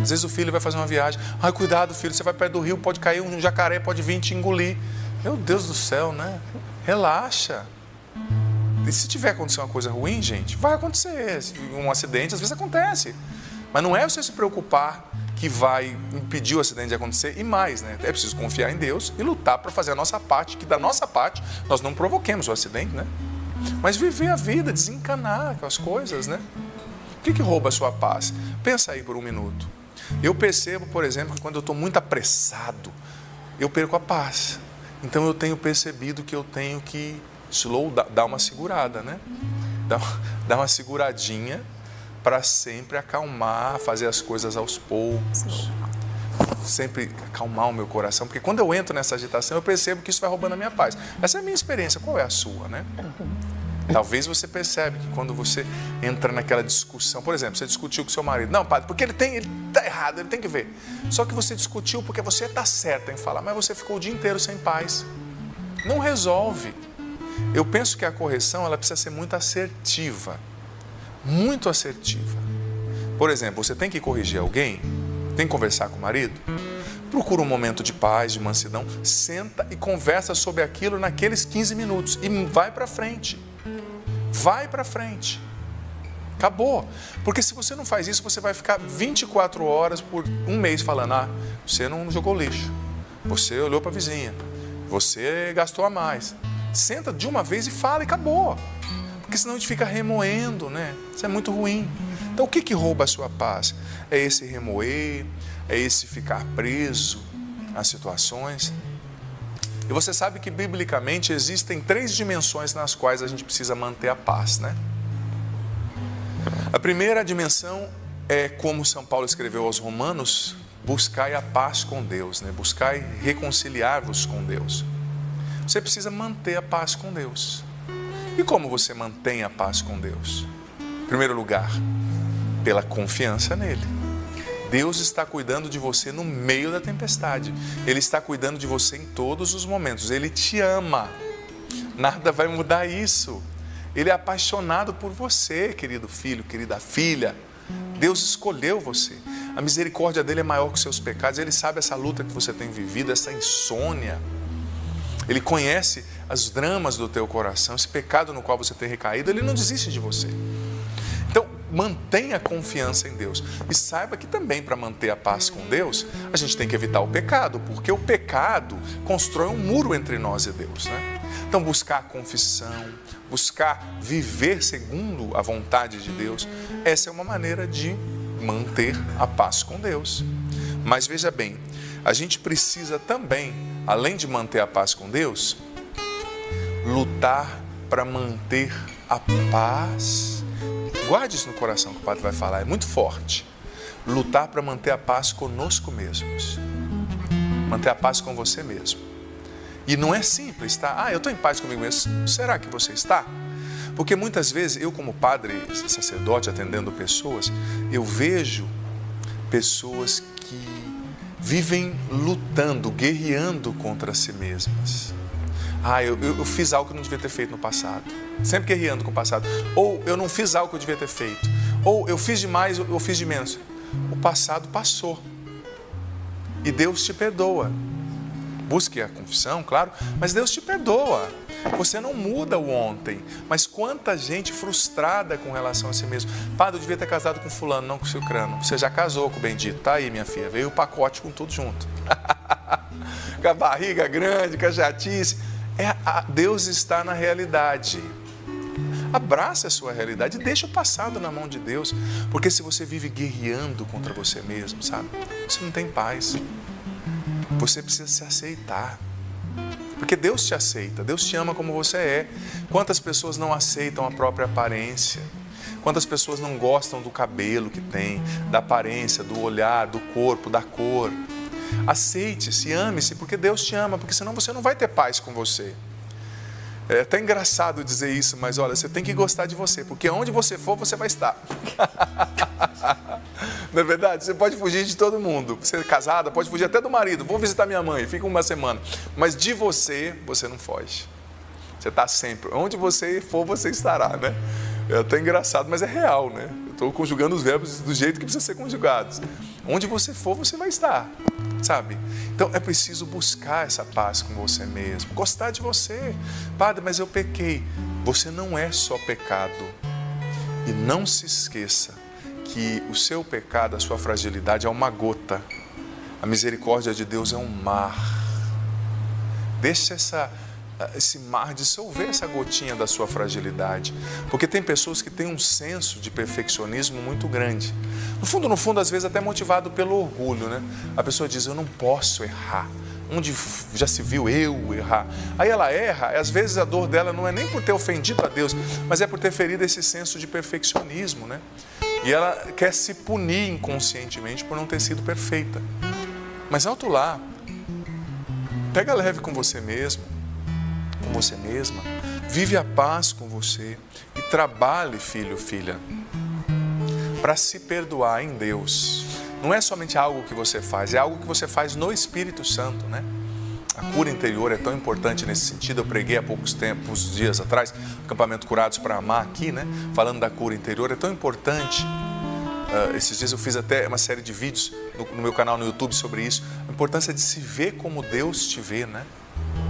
Às vezes o filho vai fazer uma viagem, ai, cuidado filho, você vai perto do rio, pode cair um jacaré, pode vir te engolir. Meu Deus do céu, né? Relaxa. E se tiver acontecido uma coisa ruim, gente, vai acontecer. Um acidente, às vezes acontece. Mas não é você se preocupar que vai impedir o acidente de acontecer. E mais, né? É preciso confiar em Deus e lutar para fazer a nossa parte, que da nossa parte nós não provoquemos o acidente, né? Mas viver a vida, desencanar com as coisas, né? O que rouba a sua paz? Pensa aí por um minuto. Eu percebo, por exemplo, que quando eu estou muito apressado, eu perco a paz. Então eu tenho percebido que eu tenho que dar uma segurada, né? Dar uma seguradinha para sempre acalmar, fazer as coisas aos poucos. Sempre acalmar o meu coração, porque quando eu entro nessa agitação, eu percebo que isso vai roubando a minha paz. Essa é a minha experiência. Qual é a sua, né? Talvez você percebe que quando você entra naquela discussão, por exemplo, você discutiu com seu marido, não, padre, porque ele está errado, ele tem que ver. Só que você discutiu porque você está certo em falar, mas você ficou o dia inteiro sem paz. Não resolve. Eu penso que a correção, ela precisa ser muito assertiva. Muito assertiva. Por exemplo, você tem que corrigir alguém, tem que conversar com o marido, procura um momento de paz, de mansidão, senta e conversa sobre aquilo naqueles 15 minutos e vai para frente. Vai para frente. Acabou. Porque se você não faz isso, você vai ficar 24 horas por um mês falando, você não jogou lixo, você olhou para a vizinha, você gastou a mais. Senta de uma vez e fala e acabou. Porque senão a gente fica remoendo, né? Isso é muito ruim. Então o que rouba a sua paz? É esse remoer, é esse ficar preso às situações. E você sabe que biblicamente existem 3 dimensões nas quais a gente precisa manter a paz, né? A primeira dimensão é, como São Paulo escreveu aos Romanos, buscai a paz com Deus, né? Buscai reconciliar-vos com Deus. Você precisa manter a paz com Deus. E como você mantém a paz com Deus? Em primeiro lugar, pela confiança nele. Deus está cuidando de você no meio da tempestade. Ele está cuidando de você em todos os momentos. Ele te ama. Nada vai mudar isso. Ele é apaixonado por você, querido filho, querida filha. Deus escolheu você. A misericórdia dele é maior que os seus pecados. Ele sabe essa luta que você tem vivido, essa insônia. Ele conhece os dramas do teu coração, esse pecado no qual você tem recaído. Ele não desiste de você. Então, mantenha a confiança em Deus. E saiba que também para manter a paz com Deus, a gente tem que evitar o pecado, porque o pecado constrói um muro entre nós e Deus, né? Então, buscar a confissão, buscar viver segundo a vontade de Deus, essa é uma maneira de manter a paz com Deus. Mas veja bem, a gente precisa também, além de manter a paz com Deus, lutar para manter a paz. Guarde isso no coração que o padre vai falar, é muito forte. Lutar para manter a paz conosco mesmos. Manter a paz com você mesmo. E não é simples, tá? Eu estou em paz comigo mesmo. Será que você está? Porque muitas vezes eu, como padre, sacerdote, atendendo pessoas, eu vejo pessoas que vivem lutando, guerreando contra si mesmas. Eu fiz algo que eu não devia ter feito no passado. Sempre guerreando com o passado. Ou eu não fiz algo que eu devia ter feito. Ou eu fiz demais, ou eu fiz de menos. O passado passou. E Deus te perdoa. Busque a confissão, claro, mas Deus te perdoa. Você não muda o ontem. Mas quanta gente frustrada com relação a si mesmo. Padre, eu devia ter casado com fulano, não com cicrano. Você já casou com o bendito. Tá aí, minha filha. Veio o pacote com tudo junto. Com a barriga grande, com a chatice. Deus está na realidade. Abraça a sua realidade e deixa o passado na mão de Deus. Porque se você vive guerreando contra você mesmo, sabe? Você não tem paz. Você precisa se aceitar. Porque Deus te aceita, Deus te ama como você é. Quantas pessoas não aceitam a própria aparência? Quantas pessoas não gostam do cabelo que tem, da aparência, do olhar, do corpo, da cor? Aceite-se, ame-se, porque Deus te ama, porque senão você não vai ter paz com você. É até engraçado dizer isso, mas olha, você tem que gostar de você, porque onde você for, você vai estar. Não é verdade? Você pode fugir de todo mundo. Você é casada, pode fugir até do marido. Vou visitar minha mãe, fica uma semana. Mas de você, você não foge. Você está sempre. Onde você for, você estará, né? É até engraçado, mas é real, né? Eu estou conjugando os verbos do jeito que precisam ser conjugados. Onde você for, você vai estar, sabe? Então, é preciso buscar essa paz com você mesmo. Gostar de você. Padre, mas eu pequei. Você não é só pecado. E não se esqueça que o seu pecado, a sua fragilidade é uma gota. A misericórdia de Deus é um mar. Deixa esse mar dissolver essa gotinha da sua fragilidade. Porque tem pessoas que têm um senso de perfeccionismo muito grande. No fundo, às vezes até motivado pelo orgulho, né? A pessoa diz, eu não posso errar. Onde já se viu eu errar? Aí ela erra, e às vezes a dor dela não é nem por ter ofendido a Deus, mas é por ter ferido esse senso de perfeccionismo, né? E ela quer se punir inconscientemente por não ter sido perfeita. Mas alto lá, pega leve com você mesmo, com você mesma, vive a paz com você e trabalhe, filho, filha, para se perdoar em Deus. Não é somente algo que você faz, é algo que você faz no Espírito Santo, né? A cura interior é tão importante nesse sentido. Eu preguei há poucos dias atrás, acampamento Curados para Amar aqui, né? Falando da cura interior, é tão importante. Esses dias eu fiz até uma série de vídeos no meu canal no YouTube sobre isso. A importância de se ver como Deus te vê, né?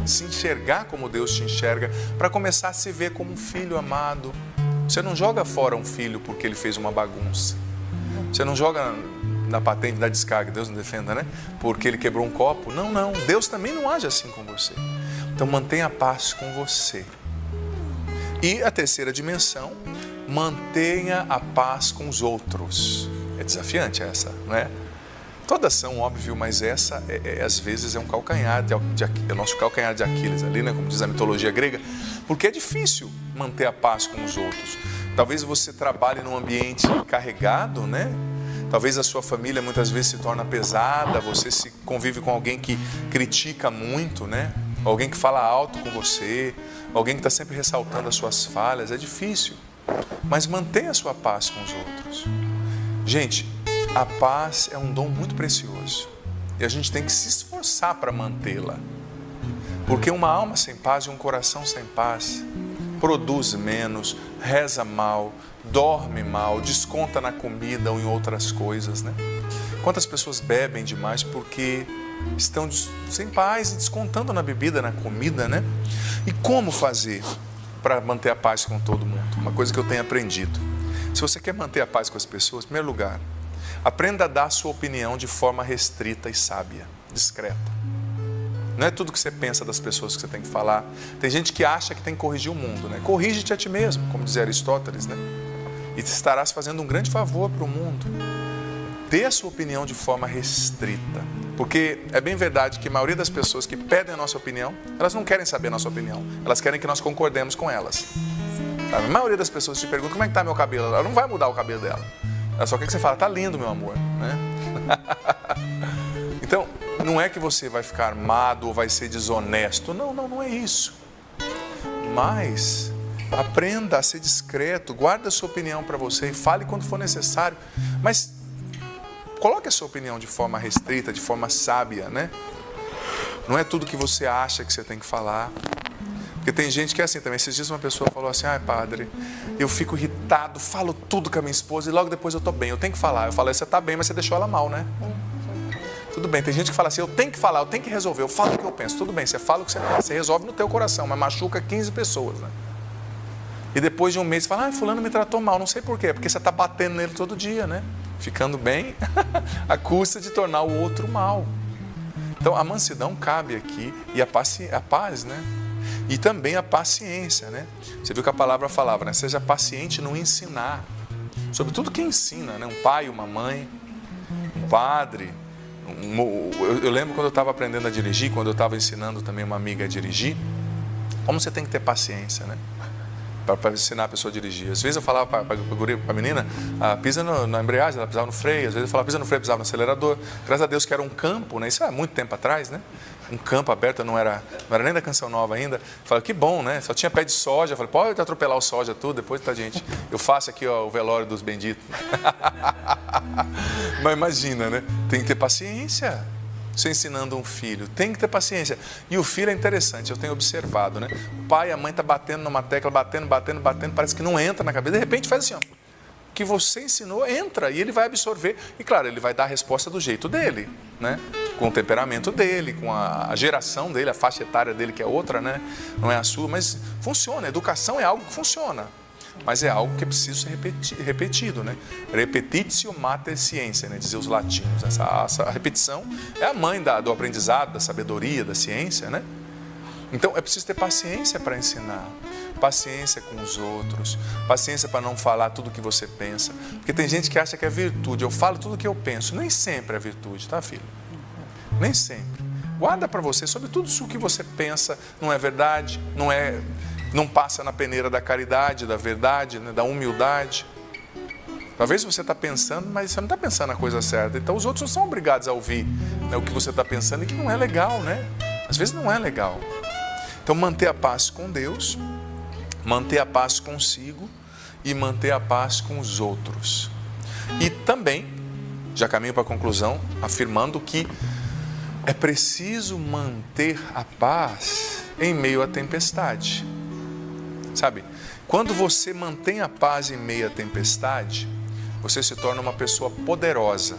Se enxergar como Deus te enxerga, para começar a se ver como um filho amado. Você não joga fora um filho porque ele fez uma bagunça. Você não joga na patente da descarga, Deus não defenda, né? Porque ele quebrou um copo. Não, não. Deus também não age assim com você. Então mantenha a paz com você. E a terceira dimensão, mantenha a paz com os outros. É desafiante essa, não é? Todas são, óbvio, mas essa às vezes é um calcanhar, é o nosso calcanhar de Aquiles ali, né? Como diz a mitologia grega, porque é difícil manter a paz com os outros. Talvez você trabalhe num ambiente carregado, né? Talvez a sua família muitas vezes se torna pesada, você se convive com alguém que critica muito, né? Alguém que fala alto com você, alguém que está sempre ressaltando as suas falhas, é difícil. Mas mantenha a sua paz com os outros. Gente, a paz é um dom muito precioso e a gente tem que se esforçar para mantê-la. Porque uma alma sem paz e um coração sem paz produz menos, reza mal, dorme mal, desconta na comida ou em outras coisas, né? Quantas pessoas bebem demais porque estão sem paz e descontando na bebida, na comida, né? E como fazer para manter a paz com todo mundo? Uma coisa que eu tenho aprendido. Se você quer manter a paz com as pessoas, em primeiro lugar, aprenda a dar a sua opinião de forma restrita e sábia, discreta. Não é tudo que você pensa das pessoas que você tem que falar. Tem gente que acha que tem que corrigir o mundo, né? Corrige-te a ti mesmo, como dizia Aristóteles, né? E estarás fazendo um grande favor para o mundo. Dê a sua opinião de forma restrita. Porque é bem verdade que a maioria das pessoas que pedem a nossa opinião, elas não querem saber a nossa opinião. Elas querem que nós concordemos com elas. Sabe? A maioria das pessoas te pergunta como é que está meu cabelo. Ela não vai mudar o cabelo dela. Ela só quer que você fale, tá lindo, meu amor. Né? Então, Não é que você vai ficar armado ou vai ser desonesto. Não é isso. Mas aprenda a ser discreto, guarda a sua opinião para você e fale quando for necessário. Mas coloque a sua opinião de forma restrita, de forma sábia, né? Não é tudo que você acha que você tem que falar. Porque tem gente que é assim também. Esses dias uma pessoa falou assim: ai, padre, eu fico irritado, falo tudo com a minha esposa e logo depois eu tô bem, eu tenho que falar. Eu falo: você tá bem, mas você deixou ela mal, né? Tudo bem, tem gente que fala assim: eu tenho que falar, eu tenho que resolver, eu falo o que eu penso. Tudo bem, você fala o que você pensa, você resolve no teu coração, mas machuca 15 pessoas, né? E depois de um mês você fala: ah, fulano me tratou mal, não sei por quê, porque você está batendo nele todo dia, né? Ficando bem, à custa de tornar o outro mal. Então a mansidão cabe aqui, e a paz, né? E também a paciência, né? Você viu que a palavra falava, né? Seja paciente no ensinar. Sobretudo quem ensina, né? Um pai, uma mãe, um padre. Eu lembro quando eu estava aprendendo a dirigir, quando eu estava ensinando também uma amiga a dirigir, como você tem que ter paciência, né? Para ensinar a pessoa a dirigir. Às vezes eu falava para a menina, pisa na embreagem, ela pisava no freio. Às vezes eu falava, pisa no freio, pisava no acelerador. Graças a Deus que era um campo, né? Isso há muito tempo atrás, né? Um campo aberto, não era nem da Canção Nova ainda. Eu falei, que bom, né? Só tinha pé de soja. Eu falei, pode atropelar o soja tudo, depois tá, gente. Eu faço aqui, ó, o velório dos benditos. Mas imagina, né? Tem que ter paciência. Você ensinando um filho, tem que ter paciência. E o filho é interessante, eu tenho observado, né? O pai e a mãe estão batendo numa tecla, batendo, parece que não entra na cabeça. De repente faz assim, ó. O que você ensinou entra e ele vai absorver. E claro, ele vai dar a resposta do jeito dele, né? Com o temperamento dele, com a geração dele, a faixa etária dele que é outra, né? Não é a sua, mas funciona. A educação é algo que funciona. Mas é algo que é preciso ser repetido, né? Repetitio mater scientia, né? Dizer os latinos. Essa repetição é a mãe do aprendizado, da sabedoria, da ciência, né? Então é preciso ter paciência para ensinar, paciência com os outros, paciência para não falar tudo o que você pensa. Porque tem gente que acha que é virtude. Eu falo tudo o que eu penso. Nem sempre é virtude, tá, filho? Nem sempre. Guarda para você, sobretudo se o que você pensa não é verdade, não passa na peneira da caridade, da verdade, né, da humildade. Talvez você está pensando, mas você não está pensando a coisa certa. Então os outros não são obrigados a ouvir, né, o que você está pensando e que não é legal, né? Às vezes não é legal. Então manter a paz com Deus, manter a paz consigo e manter a paz com os outros. E também, já caminho para a conclusão, afirmando que é preciso manter a paz em meio à tempestade. Sabe, quando você mantém a paz em meio à tempestade, você se torna uma pessoa poderosa.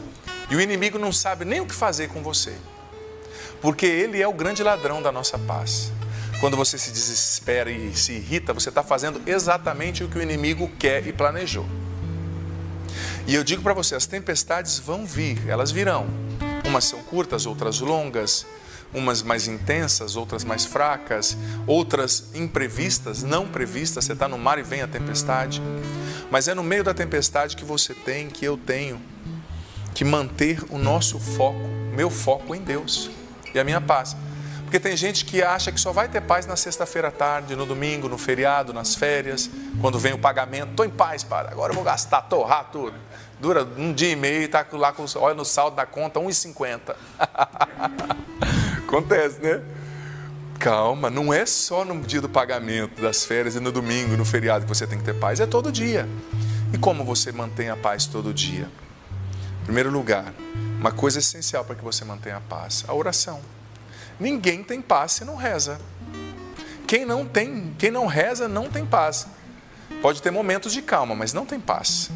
E o inimigo não sabe nem o que fazer com você. Porque ele é o grande ladrão da nossa paz. Quando você se desespera e se irrita, você está fazendo exatamente o que o inimigo quer e planejou. E eu digo para você, as tempestades vão vir, elas virão. Umas são curtas, outras longas. Umas mais intensas, outras mais fracas, outras imprevistas, não previstas. Você está no mar e vem a tempestade. Mas é no meio da tempestade que você tem, que eu tenho, que manter o nosso foco, meu foco em Deus e a minha paz. Porque tem gente que acha que só vai ter paz na sexta-feira à tarde, no domingo, no feriado, nas férias, quando vem o pagamento. Estou em paz, padre, agora eu vou gastar, torrar tudo. Dura um dia e meio e está lá, olha no saldo da conta, 1,50. Acontece, né? Calma, não é só no dia do pagamento, das férias e no domingo, no feriado que você tem que ter paz, é todo dia. E como você mantém a paz todo dia? Em primeiro lugar, uma coisa essencial para que você mantenha a paz, a oração. Ninguém tem paz se não reza. Quem não reza não tem paz. Pode ter momentos de calma, mas não tem paz.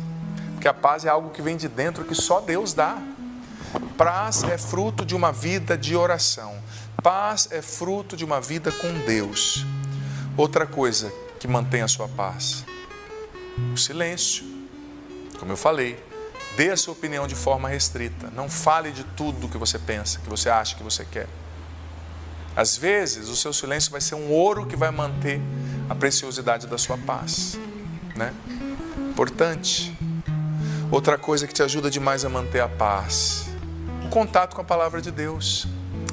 Porque a paz é algo que vem de dentro, que só Deus dá. Paz é fruto de uma vida de oração. Paz é fruto de uma vida com Deus. Outra coisa que mantém a sua paz, o silêncio. Como eu falei, dê a sua opinião de forma restrita. Não fale de tudo que você pensa, que você acha, que você quer. Às vezes, o seu silêncio vai ser um ouro que vai manter a preciosidade da sua paz, né? Importante. Outra coisa que te ajuda demais a manter a paz, o contato com a palavra de Deus,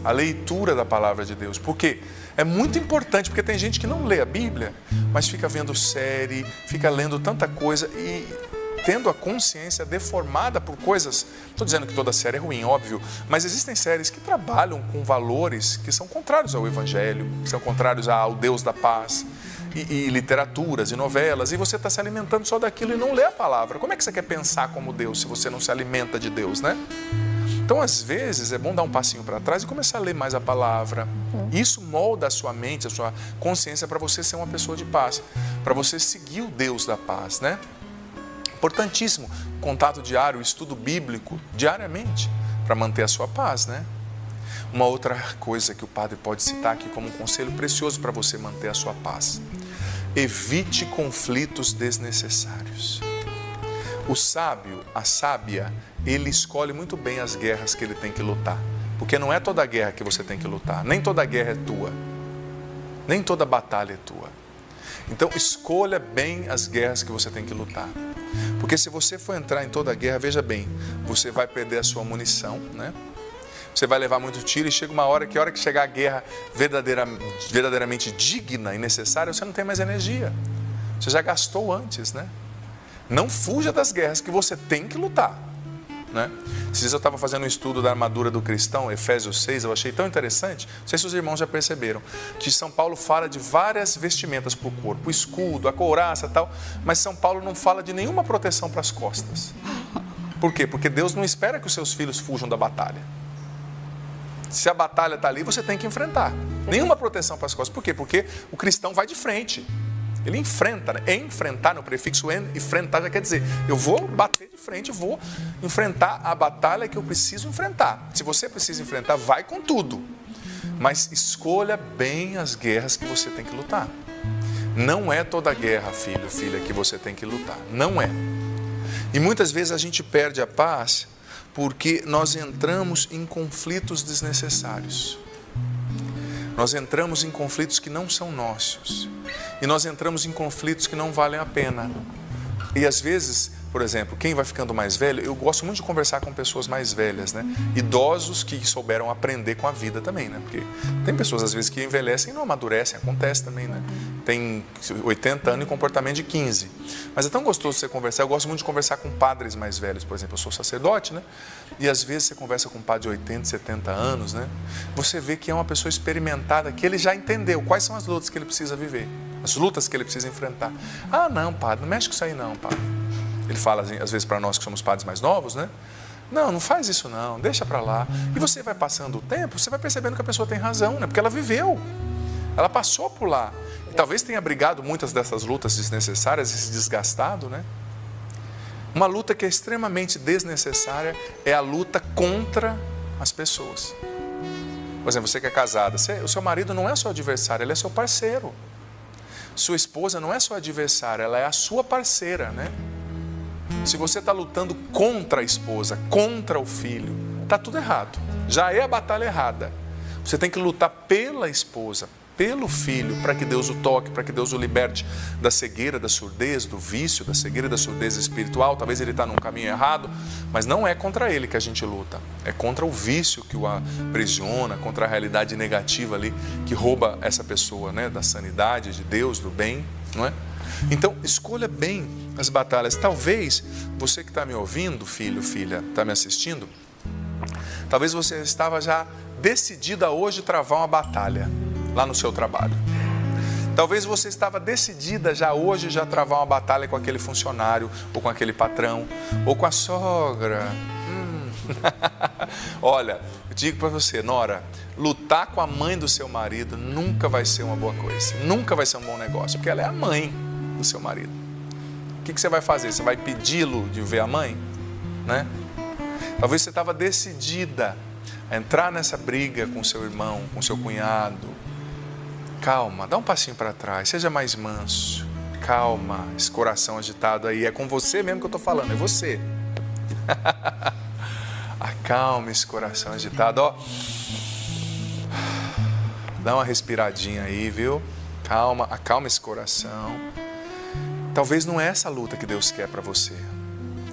a leitura da palavra de Deus. Por quê? É muito importante, porque tem gente que não lê a Bíblia, mas fica vendo série, fica lendo tanta coisa e tendo a consciência deformada por coisas. Estou dizendo que toda série é ruim, óbvio, mas existem séries que trabalham com valores que são contrários ao Evangelho, que são contrários ao Deus da paz, e literaturas e novelas, e você está se alimentando só daquilo e não lê a palavra. Como é que você quer pensar como Deus se você não se alimenta de Deus, né? Então, às vezes, é bom dar um passinho para trás e começar a ler mais a palavra. Isso molda a sua mente, a sua consciência para você ser uma pessoa de paz, para você seguir o Deus da paz, né? Importantíssimo, contato diário, estudo bíblico diariamente, para manter a sua paz, né? Uma outra coisa que o padre pode citar aqui como um conselho precioso para você manter a sua paz: evite conflitos desnecessários. O sábio, a sábia, ele escolhe muito bem as guerras que ele tem que lutar. Porque não é toda guerra que você tem que lutar. Nem toda guerra é tua. Nem toda batalha é tua. Então, escolha bem as guerras que você tem que lutar. Porque se você for entrar em toda guerra, veja bem, você vai perder a sua munição, né? Você vai levar muito tiro e chega uma hora que chegar a guerra verdadeiramente digna e necessária, você não tem mais energia. Você já gastou antes, né? Não fuja das guerras que você tem que lutar, né? Esses dias eu estava fazendo um estudo da armadura do cristão, Efésios 6, eu achei tão interessante, não sei se os irmãos já perceberam, que São Paulo fala de várias vestimentas para o corpo, o escudo, a couraça e tal, mas São Paulo não fala de nenhuma proteção para as costas. Por quê? Porque Deus não espera que os seus filhos fujam da batalha. Se a batalha está ali, você tem que enfrentar. Nenhuma proteção para as costas. Por quê? Porque o cristão vai de frente. Ele enfrenta, né? Enfrentar, no prefixo enfrentar já quer dizer, eu vou bater de frente, vou enfrentar a batalha que eu preciso enfrentar. Se você precisa enfrentar, vai com tudo. Mas escolha bem as guerras que você tem que lutar. Não é toda guerra, filho, filha, que você tem que lutar. Não é. E muitas vezes a gente perde a paz porque nós entramos em conflitos desnecessários. Nós entramos em conflitos que não são nossos. E nós entramos em conflitos que não valem a pena. E às vezes, por exemplo, quem vai ficando mais velho, eu gosto muito de conversar com pessoas mais velhas, né? Idosos que souberam aprender com a vida também, né? Porque tem pessoas às vezes que envelhecem e não amadurecem, acontece também, né? Tem 80 anos e comportamento de 15. Mas é tão gostoso você conversar, eu gosto muito de conversar com padres mais velhos, por exemplo, eu sou sacerdote, né? E às vezes você conversa com um padre de 80, 70 anos, né? Você vê que é uma pessoa experimentada, que ele já entendeu quais são as lutas que ele precisa viver, as lutas que ele precisa enfrentar. Ah, não, padre, não mexe com isso aí não, padre. Ele fala, às vezes, para nós que somos padres mais novos, né? Não, não faz isso não, deixa para lá. E você vai passando o tempo, você vai percebendo que a pessoa tem razão, né? Porque ela viveu, ela passou por lá. E talvez tenha brigado muitas dessas lutas desnecessárias e se desgastado, né? Uma luta que é extremamente desnecessária é a luta contra as pessoas. Por exemplo, você que é casada, o seu marido não é seu adversário, ele é seu parceiro. Sua esposa não é sua adversária, ela é a sua parceira, né? Se você está lutando contra a esposa, contra o filho, está tudo errado. Já é a batalha errada. Você tem que lutar pela esposa, pelo filho, para que Deus o toque, para que Deus o liberte da cegueira, da surdez, do vício, da cegueira e da surdez espiritual. Talvez ele está num caminho errado, mas não é contra ele que a gente luta. É contra o vício que o aprisiona, contra a realidade negativa ali que rouba essa pessoa, né, da sanidade, de Deus, do bem, não é? Então, escolha bem as batalhas. Talvez você que está me ouvindo, filho, filha, está me assistindo, talvez você estava já decidida a hoje travar uma batalha lá no seu trabalho. Talvez você estava decidida já hoje já travar uma batalha com aquele funcionário, ou com aquele patrão, ou com a sogra. Olha, eu digo para você, Nora, lutar com a mãe do seu marido nunca vai ser uma boa coisa, nunca vai ser um bom negócio, porque ela é a mãe do seu marido. O que você vai fazer? Você vai pedi-lo de ver a mãe? Né? Talvez você estava decidida a entrar nessa briga com seu irmão, com seu cunhado. Calma, dá um passinho para trás, seja mais manso. Calma, esse coração agitado aí, é com você mesmo que eu estou falando, é você. Acalma esse coração agitado, ó. Dá uma respiradinha aí, viu? Calma, acalma esse coração. Talvez não é essa luta que Deus quer para você.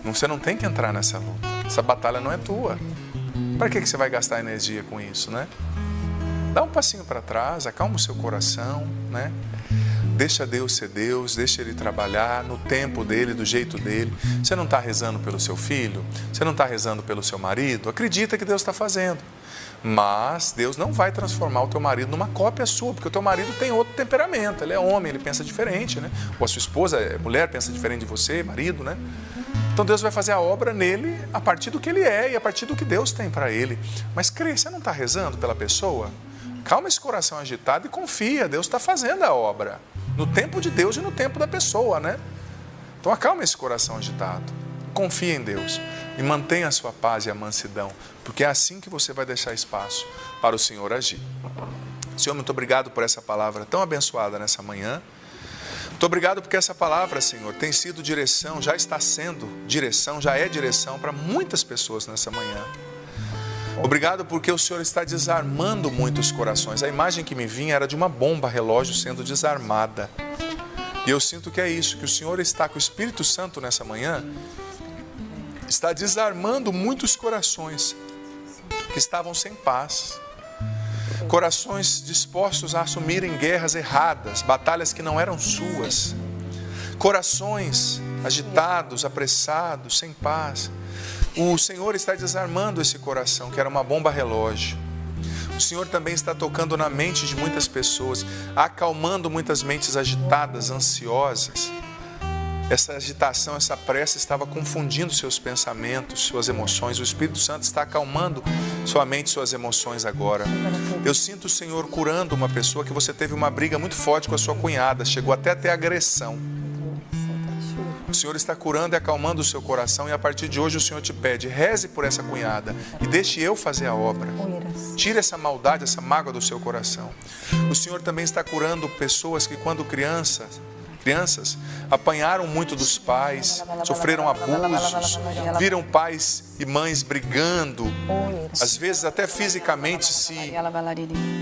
Você não tem que entrar nessa luta. Essa batalha não é tua. Para que você vai gastar energia com isso, né? Dá um passinho para trás, acalma o seu coração, né? Deixa Deus ser Deus, deixa Ele trabalhar no tempo dEle, do jeito dEle. Você não está rezando pelo seu filho? Você não está rezando pelo seu marido? Acredita que Deus está fazendo. Mas Deus não vai transformar o teu marido numa cópia sua, porque o teu marido tem outro temperamento, ele é homem, ele pensa diferente, né? Ou a sua esposa, mulher, pensa diferente de você, marido, né? Então Deus vai fazer a obra nele a partir do que ele é e a partir do que Deus tem para ele. Mas crê, você não está rezando pela pessoa? Calma esse coração agitado e confia, Deus está fazendo a obra. No tempo de Deus e no tempo da pessoa, né? Então acalma esse coração agitado. Confia em Deus e mantenha a sua paz e a mansidão, porque é assim que você vai deixar espaço para o Senhor agir. Senhor, muito obrigado por essa palavra tão abençoada nessa manhã. Muito obrigado porque essa palavra, Senhor, tem sido direção, já está sendo direção, já é direção para muitas pessoas nessa manhã. Obrigado porque o Senhor está desarmando muitos corações. A imagem que me vinha era de uma bomba relógio sendo desarmada. E eu sinto que é isso, que o Senhor está com o Espírito Santo nessa manhã, está desarmando muitos corações que estavam sem paz. Corações dispostos a assumirem guerras erradas, batalhas que não eram suas. Corações agitados, apressados, sem paz. O Senhor está desarmando esse coração, que era uma bomba relógio. O Senhor também está tocando na mente de muitas pessoas, acalmando muitas mentes agitadas, ansiosas. Essa agitação, essa pressa estava confundindo seus pensamentos, suas emoções. O Espírito Santo está acalmando sua mente, suas emoções agora. Eu sinto o Senhor curando uma pessoa que você teve uma briga muito forte com a sua cunhada, chegou até a ter agressão. O Senhor está curando e acalmando o seu coração e a partir de hoje o Senhor te pede, reze por essa cunhada e deixe eu fazer a obra. Tire essa maldade, essa mágoa do seu coração. O Senhor também está curando pessoas que quando crianças apanharam muito dos pais, sofreram abusos, viram pais e mães brigando, às vezes até fisicamente se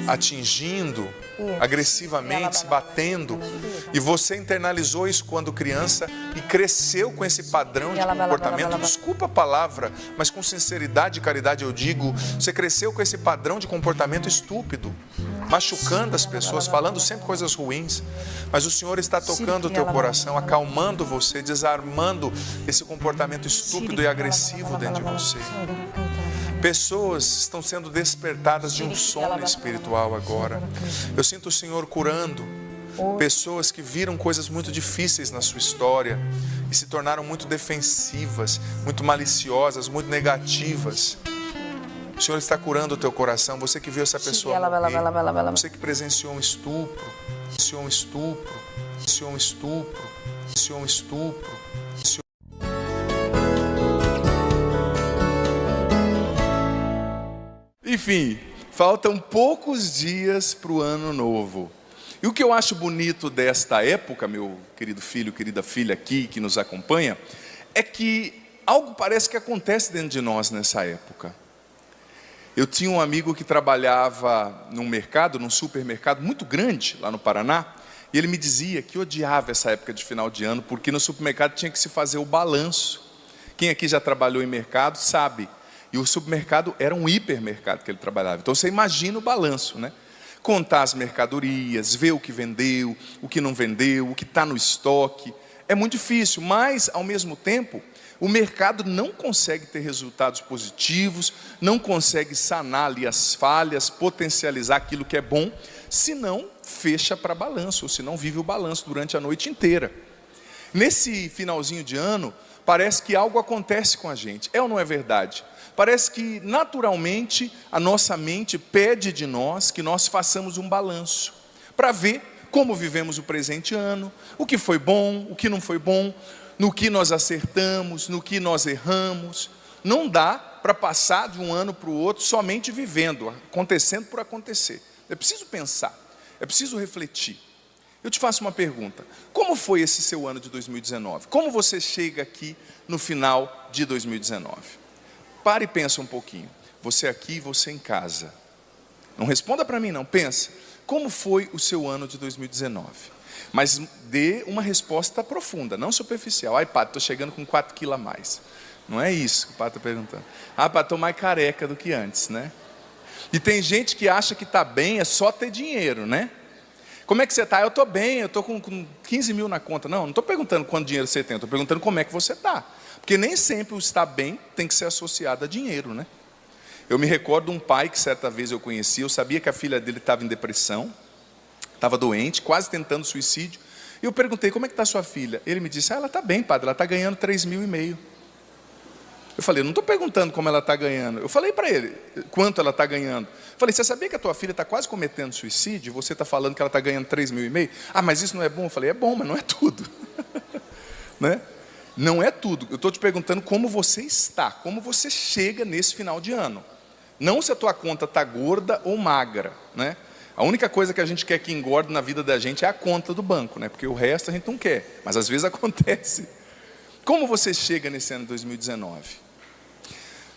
atingindo, agressivamente se batendo, e você internalizou isso quando criança e cresceu com esse padrão de comportamento. Desculpa a palavra, mas com sinceridade e caridade eu digo, você cresceu com esse padrão de comportamento estúpido, machucando as pessoas, falando sempre coisas ruins, mas o Senhor está tocando o teu coração, acalmando você, desarmando esse comportamento estúpido e agressivo dentro de você. Pessoas estão sendo despertadas de um sono espiritual agora. Eu sinto o Senhor curando pessoas que viram coisas muito difíceis na sua história e se tornaram muito defensivas, muito maliciosas, muito negativas. O Senhor está curando o teu coração, você que viu essa pessoa morrer, você que presenciou um estupro, presenciou um estupro, presenciou um estupro, presenciou um estupro. Enfim, faltam poucos dias para o ano novo. E o que eu acho bonito desta época, meu querido filho, querida filha aqui que nos acompanha, é que algo parece que acontece dentro de nós nessa época. Eu tinha um amigo que trabalhava num mercado, num supermercado muito grande lá no Paraná, e ele me dizia que odiava essa época de final de ano, porque no supermercado tinha que se fazer o balanço. Quem aqui já trabalhou em mercado sabe. E o supermercado era um hipermercado que ele trabalhava. Então você imagina o balanço, né? Contar as mercadorias, ver o que vendeu, o que não vendeu, o que está no estoque. É muito difícil, mas ao mesmo tempo, o mercado não consegue ter resultados positivos, não consegue sanar ali as falhas, potencializar aquilo que é bom, se não fecha para balanço, ou se não vive o balanço durante a noite inteira. Nesse finalzinho de ano, parece que algo acontece com a gente, é ou não é verdade? Parece que naturalmente a nossa mente pede de nós que nós façamos um balanço, para ver como vivemos o presente ano, o que foi bom, o que não foi bom, no que nós acertamos, no que nós erramos. Não dá para passar de um ano para o outro somente vivendo, acontecendo por acontecer. É preciso pensar, é preciso refletir. Eu te faço uma pergunta, como foi esse seu ano de 2019? Como você chega aqui no final de 2019? Pare e pensa um pouquinho, você aqui e você em casa. Não responda para mim não, pensa, como foi o seu ano de 2019? Mas dê uma resposta profunda, não superficial. Ai, Padre, estou chegando com 4 quilos a mais. Não é isso que o Padre está perguntando. Ah, Padre, estou mais careca do que antes, né? E tem gente que acha que está bem é só ter dinheiro, né? Como é que você está? Eu estou bem, eu estou com 15 mil na conta. Não estou perguntando quanto dinheiro você tem, estou perguntando como é que você está. Porque nem sempre o estar bem tem que ser associado a dinheiro, né? Eu me recordo de um pai que certa vez eu conheci, eu sabia que a filha dele estava em depressão, estava doente, quase tentando suicídio. E eu perguntei, como é que está sua filha? Ele me disse, ela está bem, padre, ela está ganhando 3,5 mil. Eu falei, eu não estou perguntando como ela está ganhando. Eu falei para ele, quanto ela está ganhando. Eu falei, você sabia que a tua filha está quase cometendo suicídio? E você está falando que ela está ganhando 3,5 mil? Ah, mas isso não é bom? Eu falei, é bom, mas não é tudo. Né? Não é tudo. Eu estou te perguntando como você está, como você chega nesse final de ano. Não se a tua conta está gorda ou magra, né? A única coisa que a gente quer que engorde na vida da gente é a conta do banco, né? Porque o resto a gente não quer, mas às vezes acontece. Como você chega nesse ano de 2019?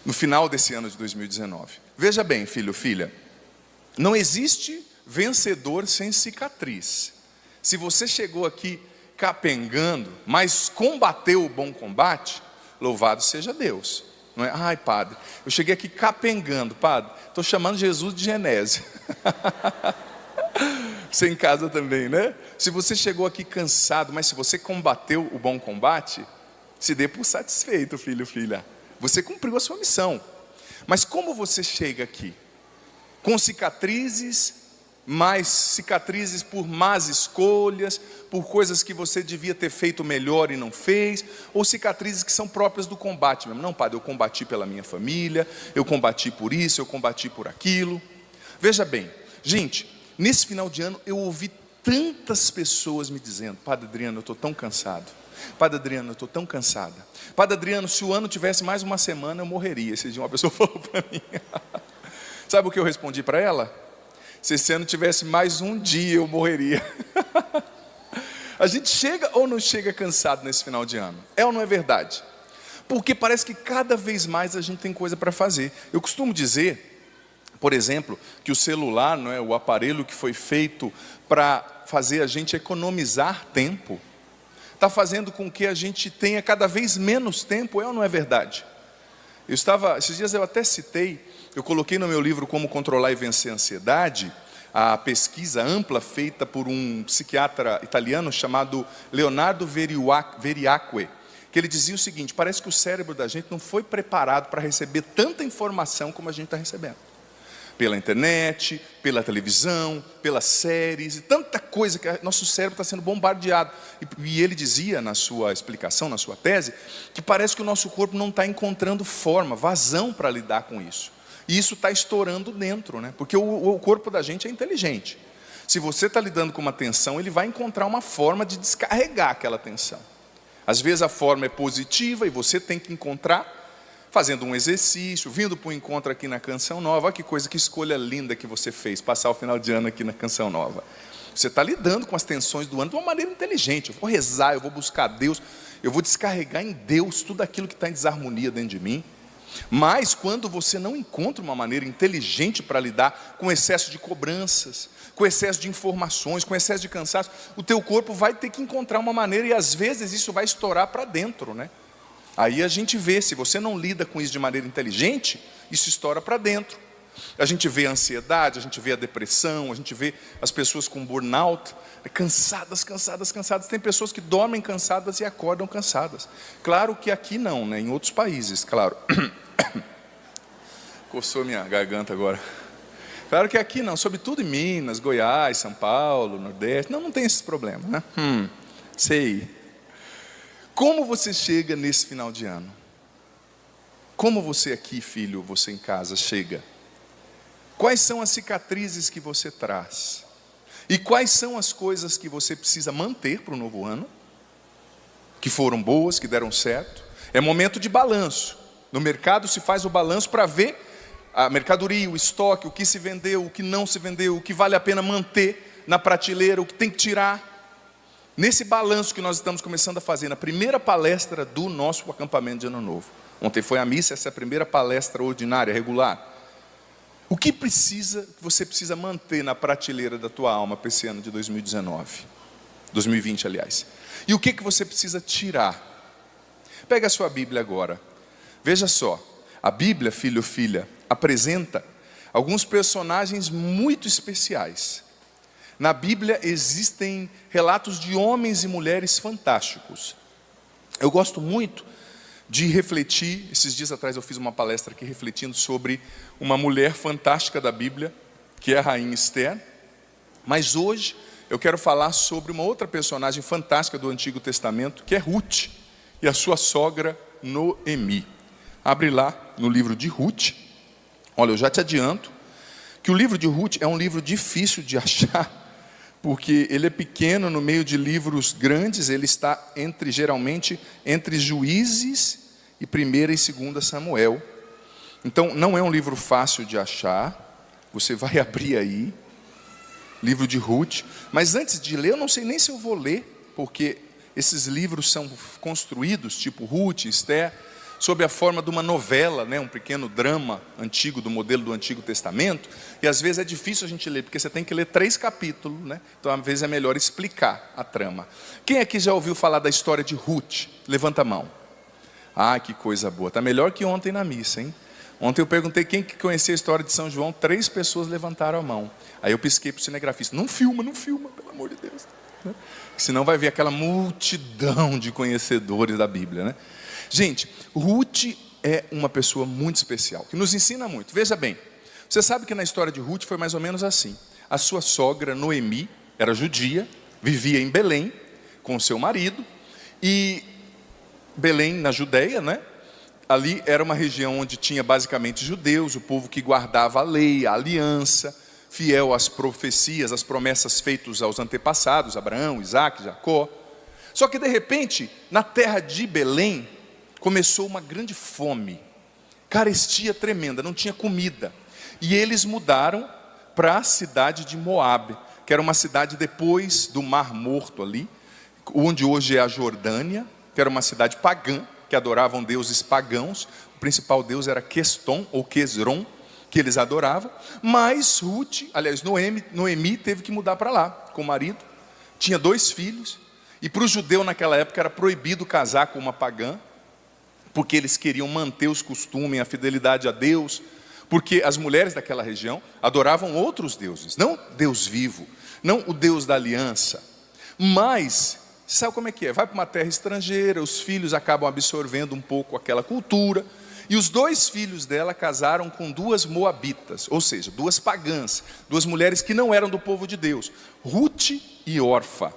No final desse ano de 2019. Veja bem, filho, filha, não existe vencedor sem cicatriz. Se você chegou aqui capengando, mas combateu o bom combate, louvado seja Deus. Não é? Ai, padre, eu cheguei aqui capengando, padre, estou chamando Jesus de Genésio. Você em casa também, né? Se você chegou aqui cansado, mas se você combateu o bom combate, se dê por satisfeito, filho, filha. Você cumpriu a sua missão. Mas como você chega aqui? Com cicatrizes, mais cicatrizes por más escolhas, por coisas que você devia ter feito melhor e não fez, ou cicatrizes que são próprias do combate mesmo. Não, padre, eu combati pela minha família, eu combati por isso, eu combati por aquilo. Veja bem, gente, nesse final de ano eu ouvi tantas pessoas me dizendo, padre Adriano, eu estou tão cansado. Padre Adriano, eu estou tão cansada. Padre Adriano, se o ano tivesse mais uma semana, eu morreria. Esse dia uma pessoa falou para mim. Sabe o que eu respondi para ela? Se esse ano tivesse mais um dia, eu morreria. A gente chega ou não chega cansado nesse final de ano? É ou não é verdade? Porque parece que cada vez mais a gente tem coisa para fazer. Eu costumo dizer, por exemplo, que o celular, não é, o aparelho que foi feito para fazer a gente economizar tempo, está fazendo com que a gente tenha cada vez menos tempo, é ou não é verdade? Esses dias eu até citei, eu coloquei no meu livro Como Controlar e Vencer a Ansiedade, a pesquisa ampla feita por um psiquiatra italiano chamado Leonardo Veriacque, que ele dizia o seguinte, parece que o cérebro da gente não foi preparado para receber tanta informação como a gente está recebendo. Pela internet, pela televisão, pelas séries, e tanta coisa que nosso cérebro está sendo bombardeado. E ele dizia na sua explicação, na sua tese, que parece que o nosso corpo não está encontrando forma, vazão para lidar com isso. E isso está estourando dentro, né? Porque o corpo da gente é inteligente. Se você está lidando com uma tensão, ele vai encontrar uma forma de descarregar aquela tensão. Às vezes a forma é positiva e você tem que encontrar fazendo um exercício, vindo para um encontro aqui na Canção Nova. Olha que coisa, que escolha linda que você fez, passar o final de ano aqui na Canção Nova. Você está lidando com as tensões do ano de uma maneira inteligente. Eu vou rezar, eu vou buscar Deus, eu vou descarregar em Deus tudo aquilo que está em desarmonia dentro de mim. Mas quando você não encontra uma maneira inteligente para lidar com excesso de cobranças, com excesso de informações, com excesso de cansaço, o teu corpo vai ter que encontrar uma maneira, e às vezes isso vai estourar para dentro, né? Aí a gente vê, se você não lida com isso de maneira inteligente, isso estoura para dentro. A gente vê a ansiedade, a gente vê a depressão, a gente vê as pessoas com burnout, cansadas. Tem pessoas que dormem cansadas e acordam cansadas. Claro que aqui não, né? Em outros países, claro. Coçou minha garganta agora. Claro que aqui não, sobretudo em Minas, Goiás, São Paulo, Nordeste. Não tem esses problemas, né? Sei. Como você chega nesse final de ano? Como você aqui, filho, você em casa, chega? Quais são as cicatrizes que você traz? E quais são as coisas que você precisa manter para o novo ano? Que foram boas, que deram certo? É momento de balanço. No mercado se faz o balanço para ver a mercadoria, o estoque, o que se vendeu, o que não se vendeu, o que vale a pena manter na prateleira, o que tem que tirar. Nesse balanço que nós estamos começando a fazer, na primeira palestra do nosso acampamento de Ano Novo. Ontem foi a missa, essa é a primeira palestra ordinária, regular. O que você precisa manter na prateleira da tua alma para esse ano de 2020, aliás. E o que você precisa tirar? Pega a sua Bíblia agora. Veja só, a Bíblia, filho ou filha, apresenta alguns personagens muito especiais. Na Bíblia existem relatos de homens e mulheres fantásticos. Eu gosto muito de refletir. Esses dias atrás eu fiz uma palestra aqui refletindo sobre uma mulher fantástica da Bíblia, que é a rainha Esther. Mas hoje eu quero falar sobre uma outra personagem fantástica do Antigo Testamento, que é Ruth e a sua sogra Noemi. Abre lá no livro de Ruth. Olha, eu já te adianto que o livro de Ruth é um livro difícil de achar, porque ele é pequeno no meio de livros grandes. Ele está geralmente entre Juízes e 1ª e 2ª Samuel. Então não é um livro fácil de achar. Você vai abrir aí, livro de Ruth. Mas antes de ler, eu não sei nem se eu vou ler, porque esses livros são construídos, tipo Ruth, Esther, sob a forma de uma novela, né? Um pequeno drama antigo, do modelo do Antigo Testamento. E às vezes é difícil a gente ler, porque você tem que ler 3 capítulos, né? Então às vezes é melhor explicar a trama. Quem aqui já ouviu falar da história de Ruth? Levanta a mão. Ah, que coisa boa. Está melhor que ontem na missa, hein? Ontem eu perguntei quem que conhecia a história de São João. 3 pessoas levantaram a mão. Aí eu pisquei para o cinegrafista: não filma, pelo amor de Deus, né? Senão vai ver aquela multidão de conhecedores da Bíblia, né? Gente, Ruth é uma pessoa muito especial, que nos ensina muito. Veja bem, você sabe que na história de Ruth foi mais ou menos assim. A sua sogra Noemi era judia, vivia em Belém com seu marido. E Belém, na Judeia, né? Ali era uma região onde tinha basicamente judeus, o povo que guardava a lei, a aliança, fiel às profecias, às promessas feitas aos antepassados, Abraão, Isaac, Jacó. Só que de repente, na terra de Belém, começou uma grande fome, carestia tremenda, não tinha comida. E eles mudaram para a cidade de Moabe, que era uma cidade depois do Mar Morto ali, onde hoje é a Jordânia, que era uma cidade pagã, que adoravam deuses pagãos. O principal deus era Queston ou Quesron, que eles adoravam. Mas Noemi teve que mudar para lá com o marido. Tinha 2 filhos. E para o judeu naquela época era proibido casar com uma pagã, porque eles queriam manter os costumes, a fidelidade a Deus. Porque as mulheres daquela região adoravam outros deuses, não Deus vivo, não o Deus da aliança. Mas, sabe como é que é? Vai para uma terra estrangeira, os filhos acabam absorvendo um pouco aquela cultura. E os 2 filhos dela casaram com 2 moabitas, ou seja, 2 pagãs, 2 mulheres que não eram do povo de Deus, Ruth e Orfa.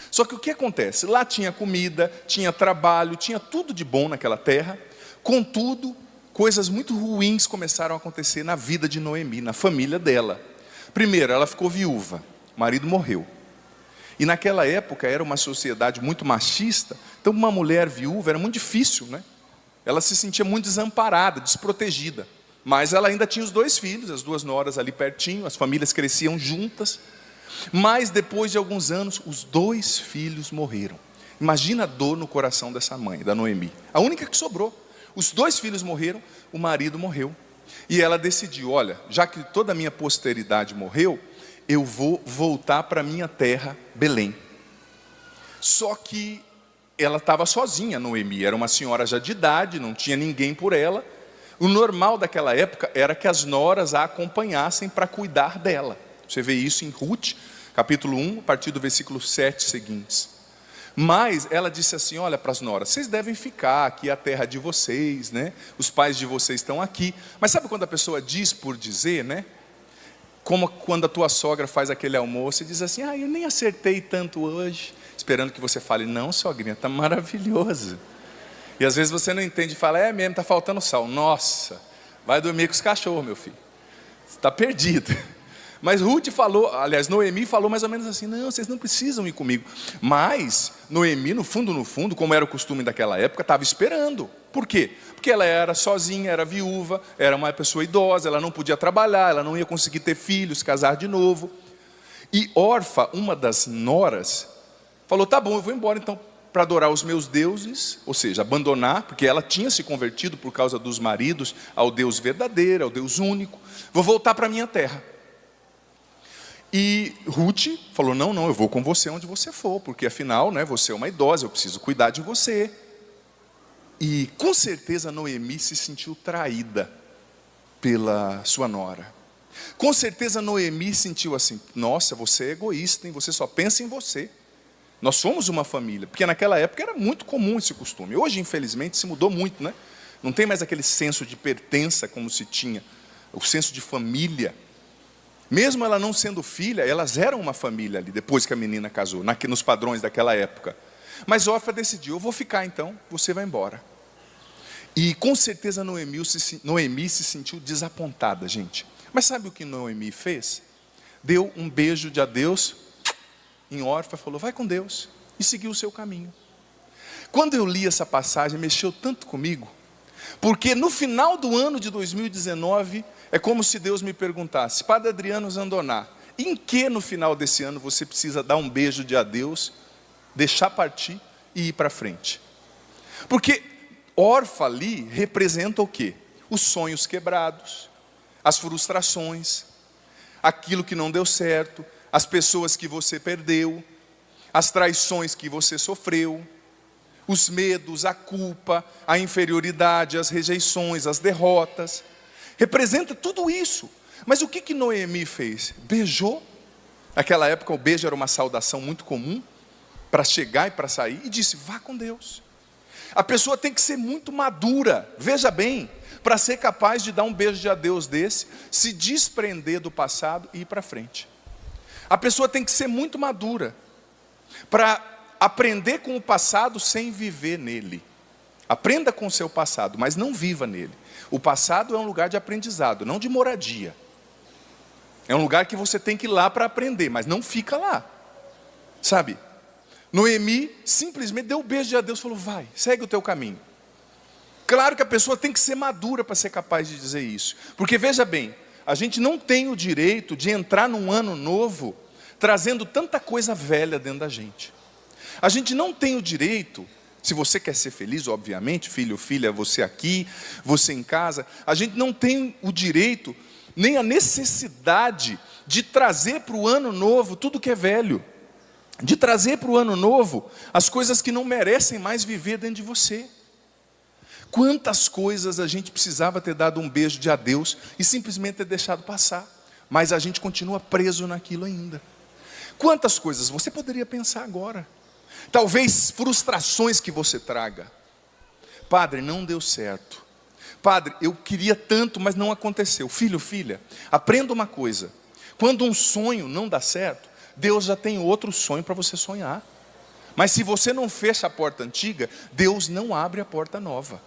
Só que o que acontece? Lá tinha comida, tinha trabalho, tinha tudo de bom naquela terra. Contudo, coisas muito ruins começaram a acontecer na vida de Noemi, na família dela. Primeiro, ela ficou viúva, o marido morreu. E naquela época era uma sociedade muito machista, então uma mulher viúva era muito difícil, né? Ela se sentia muito desamparada, desprotegida. Mas ela ainda tinha os 2 filhos, as 2 noras ali pertinho, as famílias cresciam juntas. Mas depois de alguns anos, os 2 filhos morreram. Imagina a dor no coração dessa mãe, da Noemi. A única que sobrou. Os 2 filhos morreram, o marido morreu. E ela decidiu: olha, já que toda a minha posteridade morreu, eu vou voltar para a minha terra, Belém. Só que ela estava sozinha, Noemi. Era uma senhora já de idade, não tinha ninguém por ela. O normal daquela época era que as noras a acompanhassem para cuidar dela. Você vê isso em Ruth, capítulo 1, a partir do versículo 7 seguintes. Mas ela disse assim: olha para as noras, vocês devem ficar, aqui é a terra de vocês, né? Os pais de vocês estão aqui. Mas sabe quando a pessoa diz por dizer, né? Como quando a tua sogra faz aquele almoço e diz assim: eu nem acertei tanto hoje. Esperando que você fale: não, sogrinha, está maravilhoso. E às vezes você não entende e fala: é mesmo, está faltando sal. Nossa, vai dormir com os cachorros, meu filho. Você está perdido. Mas Noemi falou mais ou menos assim: não, vocês não precisam ir comigo. Mas Noemi, no fundo, como era o costume daquela época, estava esperando. Por quê? Porque ela era sozinha, era viúva, era uma pessoa idosa, ela não podia trabalhar, ela não ia conseguir ter filhos, casar de novo. E Orfa, uma das noras, falou: tá bom, eu vou embora então para adorar os meus deuses, ou seja, abandonar, porque ela tinha se convertido por causa dos maridos ao Deus verdadeiro, ao Deus único. Vou voltar para a minha terra. E Ruth falou: não, eu vou com você onde você for, porque afinal, né, você é uma idosa, eu preciso cuidar de você. E com certeza Noemi se sentiu traída pela sua nora. Com certeza Noemi sentiu assim: nossa, você é egoísta, hein? Você só pensa em você. Nós somos uma família, porque naquela época era muito comum esse costume. Hoje, infelizmente, se mudou muito, né? Não tem mais aquele senso de pertença como se tinha, o senso de família. Mesmo ela não sendo filha, elas eram uma família ali, depois que a menina casou, nos padrões daquela época. Mas Orfa decidiu: eu vou ficar então, você vai embora. E com certeza Noemi se sentiu desapontada, gente. Mas sabe o que Noemi fez? Deu um beijo de adeus em Orfa, falou: vai com Deus, e seguiu o seu caminho. Quando eu li essa passagem, mexeu tanto comigo, porque no final do ano de 2019, é como se Deus me perguntasse: Padre Adriano Zandoná, em que no final desse ano você precisa dar um beijo de adeus, deixar partir e ir para frente? Porque Orfa ali representa o quê? Os sonhos quebrados, as frustrações, aquilo que não deu certo, as pessoas que você perdeu, as traições que você sofreu, os medos, a culpa, a inferioridade, as rejeições, as derrotas. Representa tudo isso. Mas o que Noemi fez? Beijou. Naquela época o beijo era uma saudação muito comum para chegar e para sair, e disse: vá com Deus. A pessoa tem que ser muito madura, veja bem, para ser capaz de dar um beijo de adeus desse, se desprender do passado e ir para frente. A pessoa tem que ser muito madura para aprender com o passado sem viver nele. Aprenda com o seu passado, mas não viva nele. O passado é um lugar de aprendizado, não de moradia. É um lugar que você tem que ir lá para aprender, mas não fica lá. Sabe? Noemi simplesmente deu um beijo de adeus e falou: vai, segue o teu caminho. Claro que a pessoa tem que ser madura para ser capaz de dizer isso. Porque veja bem, a gente não tem o direito de entrar num ano novo trazendo tanta coisa velha dentro da gente. A gente não tem o direito, se você quer ser feliz, obviamente, filho, filha, você aqui, você em casa, a gente não tem o direito, nem a necessidade de trazer para o ano novo tudo que é velho. De trazer para o ano novo as coisas que não merecem mais viver dentro de você. Quantas coisas a gente precisava ter dado um beijo de adeus e simplesmente ter deixado passar, mas a gente continua preso naquilo ainda. Quantas coisas você poderia pensar agora? Talvez frustrações que você traga. Padre, não deu certo. Padre, eu queria tanto, mas não aconteceu. Filho, filha, aprenda uma coisa: quando um sonho não dá certo, Deus já tem outro sonho para você sonhar. Mas se você não fecha a porta antiga, Deus não abre a porta nova.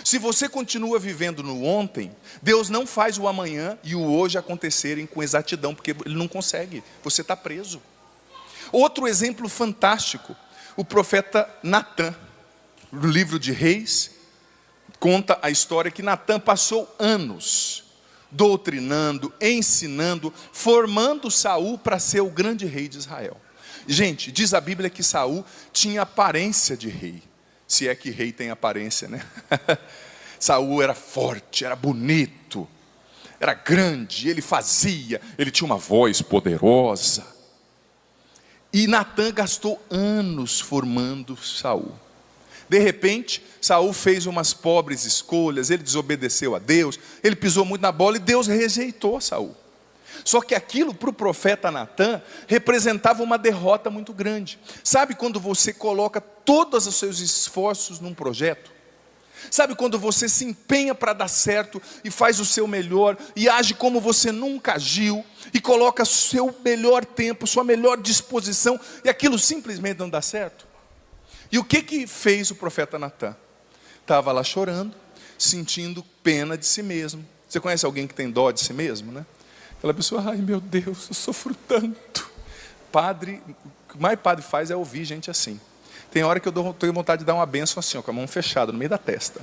Se você continua vivendo no ontem, Deus não faz o amanhã e o hoje acontecerem com exatidão, porque Ele não consegue, você está preso. Outro exemplo fantástico, o profeta Natã, no livro de Reis, conta a história que Natã passou anos doutrinando, ensinando, formando Saul para ser o grande rei de Israel. Gente, diz a Bíblia que Saul tinha aparência de rei, se é que rei tem aparência, né? Saul era forte, era bonito, era grande, ele tinha uma voz poderosa. E Natã gastou anos formando Saul. De repente, Saul fez umas pobres escolhas, ele desobedeceu a Deus, ele pisou muito na bola e Deus rejeitou Saul. Só que aquilo para o profeta Natã representava uma derrota muito grande. Sabe quando você coloca todos os seus esforços num projeto? Sabe quando você se empenha para dar certo e faz o seu melhor e age como você nunca agiu e coloca seu melhor tempo, sua melhor disposição e aquilo simplesmente não dá certo? E o que fez o profeta Natã? Estava lá chorando, sentindo pena de si mesmo. Você conhece alguém que tem dó de si mesmo, né? Aquela pessoa: ai meu Deus, eu sofro tanto. Padre, o que mais padre faz é ouvir gente assim. Tem hora que eu tenho vontade de dar uma bênção assim, ó, com a mão fechada, no meio da testa.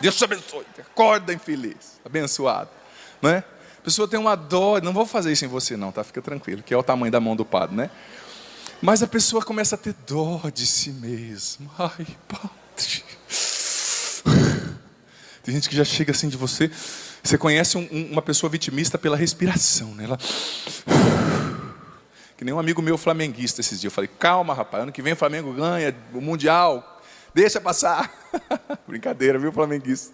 Deus te abençoe, acorda infeliz, abençoado. Não é? A pessoa tem uma dó, não vou fazer isso em você não, tá? Fica tranquilo, que é o tamanho da mão do padre, né? Mas a pessoa começa a ter dó de si mesmo. Ai, padre. Tem gente que já chega assim de você. Você conhece uma pessoa vitimista pela respiração, né? Ela... Que nem um amigo meu flamenguista esses dias. Eu falei: calma, rapaz, ano que vem o Flamengo ganha o Mundial. Deixa passar. Brincadeira, viu, flamenguista?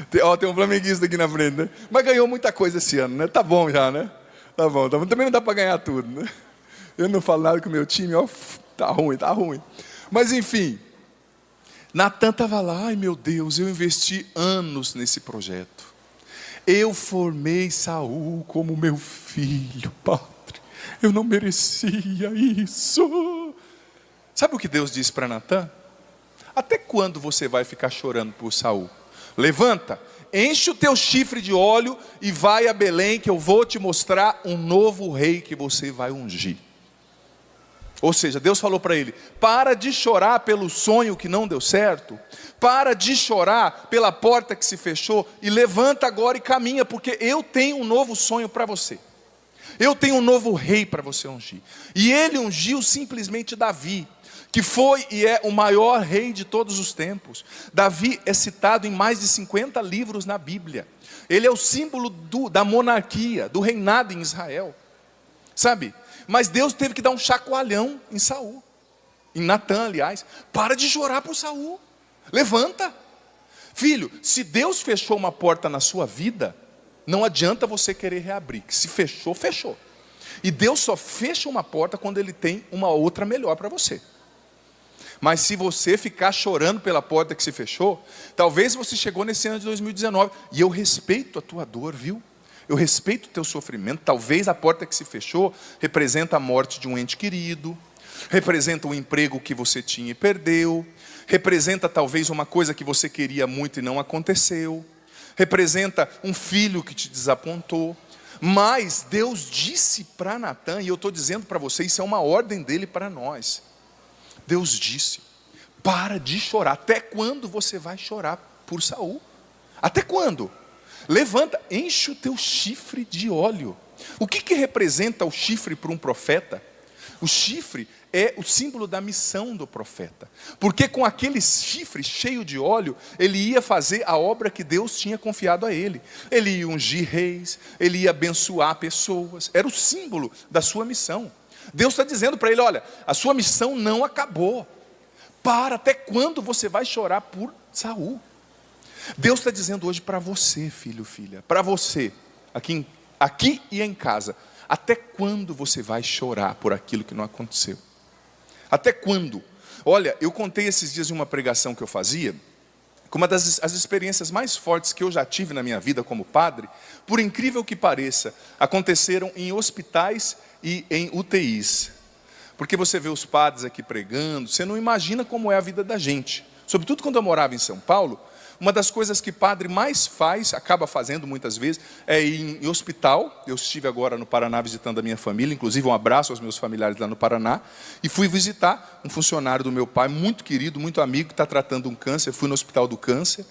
Tem um flamenguista aqui na frente, né? Mas ganhou muita coisa esse ano, né? Tá bom já, né? Tá bom. Também não dá para ganhar tudo, né? Eu não falo nada com o meu time, ó, tá ruim. Mas enfim, Natan estava lá, ai meu Deus, eu investi anos nesse projeto. Eu formei Saul como meu filho, Padre. Eu não merecia isso. Sabe o que Deus disse para Natan? Até quando você vai ficar chorando por Saul? Levanta, enche o teu chifre de óleo e vai a Belém, que eu vou te mostrar um novo rei que você vai ungir. Ou seja, Deus falou para ele: para de chorar pelo sonho que não deu certo, para de chorar pela porta que se fechou, e levanta agora e caminha, porque eu tenho um novo sonho para você. Eu tenho um novo rei para você ungir. E ele ungiu simplesmente Davi, que foi e é o maior rei de todos os tempos. Davi é citado em mais de 50 livros na Bíblia. Ele é o símbolo da monarquia, do reinado em Israel. Sabe? Mas Deus teve que dar um chacoalhão em Saul, em Natan, aliás. Para de chorar por Saul. Levanta. Filho, se Deus fechou uma porta na sua vida, não adianta você querer reabrir. Que se fechou, fechou. E Deus só fecha uma porta quando Ele tem uma outra melhor para você. Mas se você ficar chorando pela porta que se fechou, talvez você chegou nesse ano de 2019, e eu respeito a tua dor, viu? Eu respeito o teu sofrimento. Talvez a porta que se fechou representa a morte de um ente querido, representa um emprego que você tinha e perdeu, representa talvez uma coisa que você queria muito e não aconteceu, representa um filho que te desapontou. Mas Deus disse para Natan, e eu estou dizendo para você, isso é uma ordem dele para nós. Deus disse: para de chorar. Até quando você vai chorar por Saul? Até quando? Levanta, enche o teu chifre de óleo. O que representa o chifre para um profeta? O chifre é o símbolo da missão do profeta. Porque com aquele chifre cheio de óleo, ele ia fazer a obra que Deus tinha confiado a ele. Ele ia ungir reis, ele ia abençoar pessoas. Era o símbolo da sua missão. Deus está dizendo para ele: olha, a sua missão não acabou. Até quando você vai chorar por Saul? Deus está dizendo hoje para você, filho, filha, para você, aqui e em casa, até quando você vai chorar por aquilo que não aconteceu? Até quando? Olha, eu contei esses dias em uma pregação que eu fazia, que uma das experiências mais fortes que eu já tive na minha vida como padre, por incrível que pareça, aconteceram em hospitais e em UTIs. Porque você vê os padres aqui pregando, você não imagina como é a vida da gente. Sobretudo quando eu morava em São Paulo, uma das coisas que padre mais faz, acaba fazendo muitas vezes, é ir em hospital. Eu estive agora no Paraná visitando a minha família, inclusive um abraço aos meus familiares lá no Paraná, e fui visitar um funcionário do meu pai, muito querido, muito amigo, que está tratando um câncer. Fui no hospital do câncer.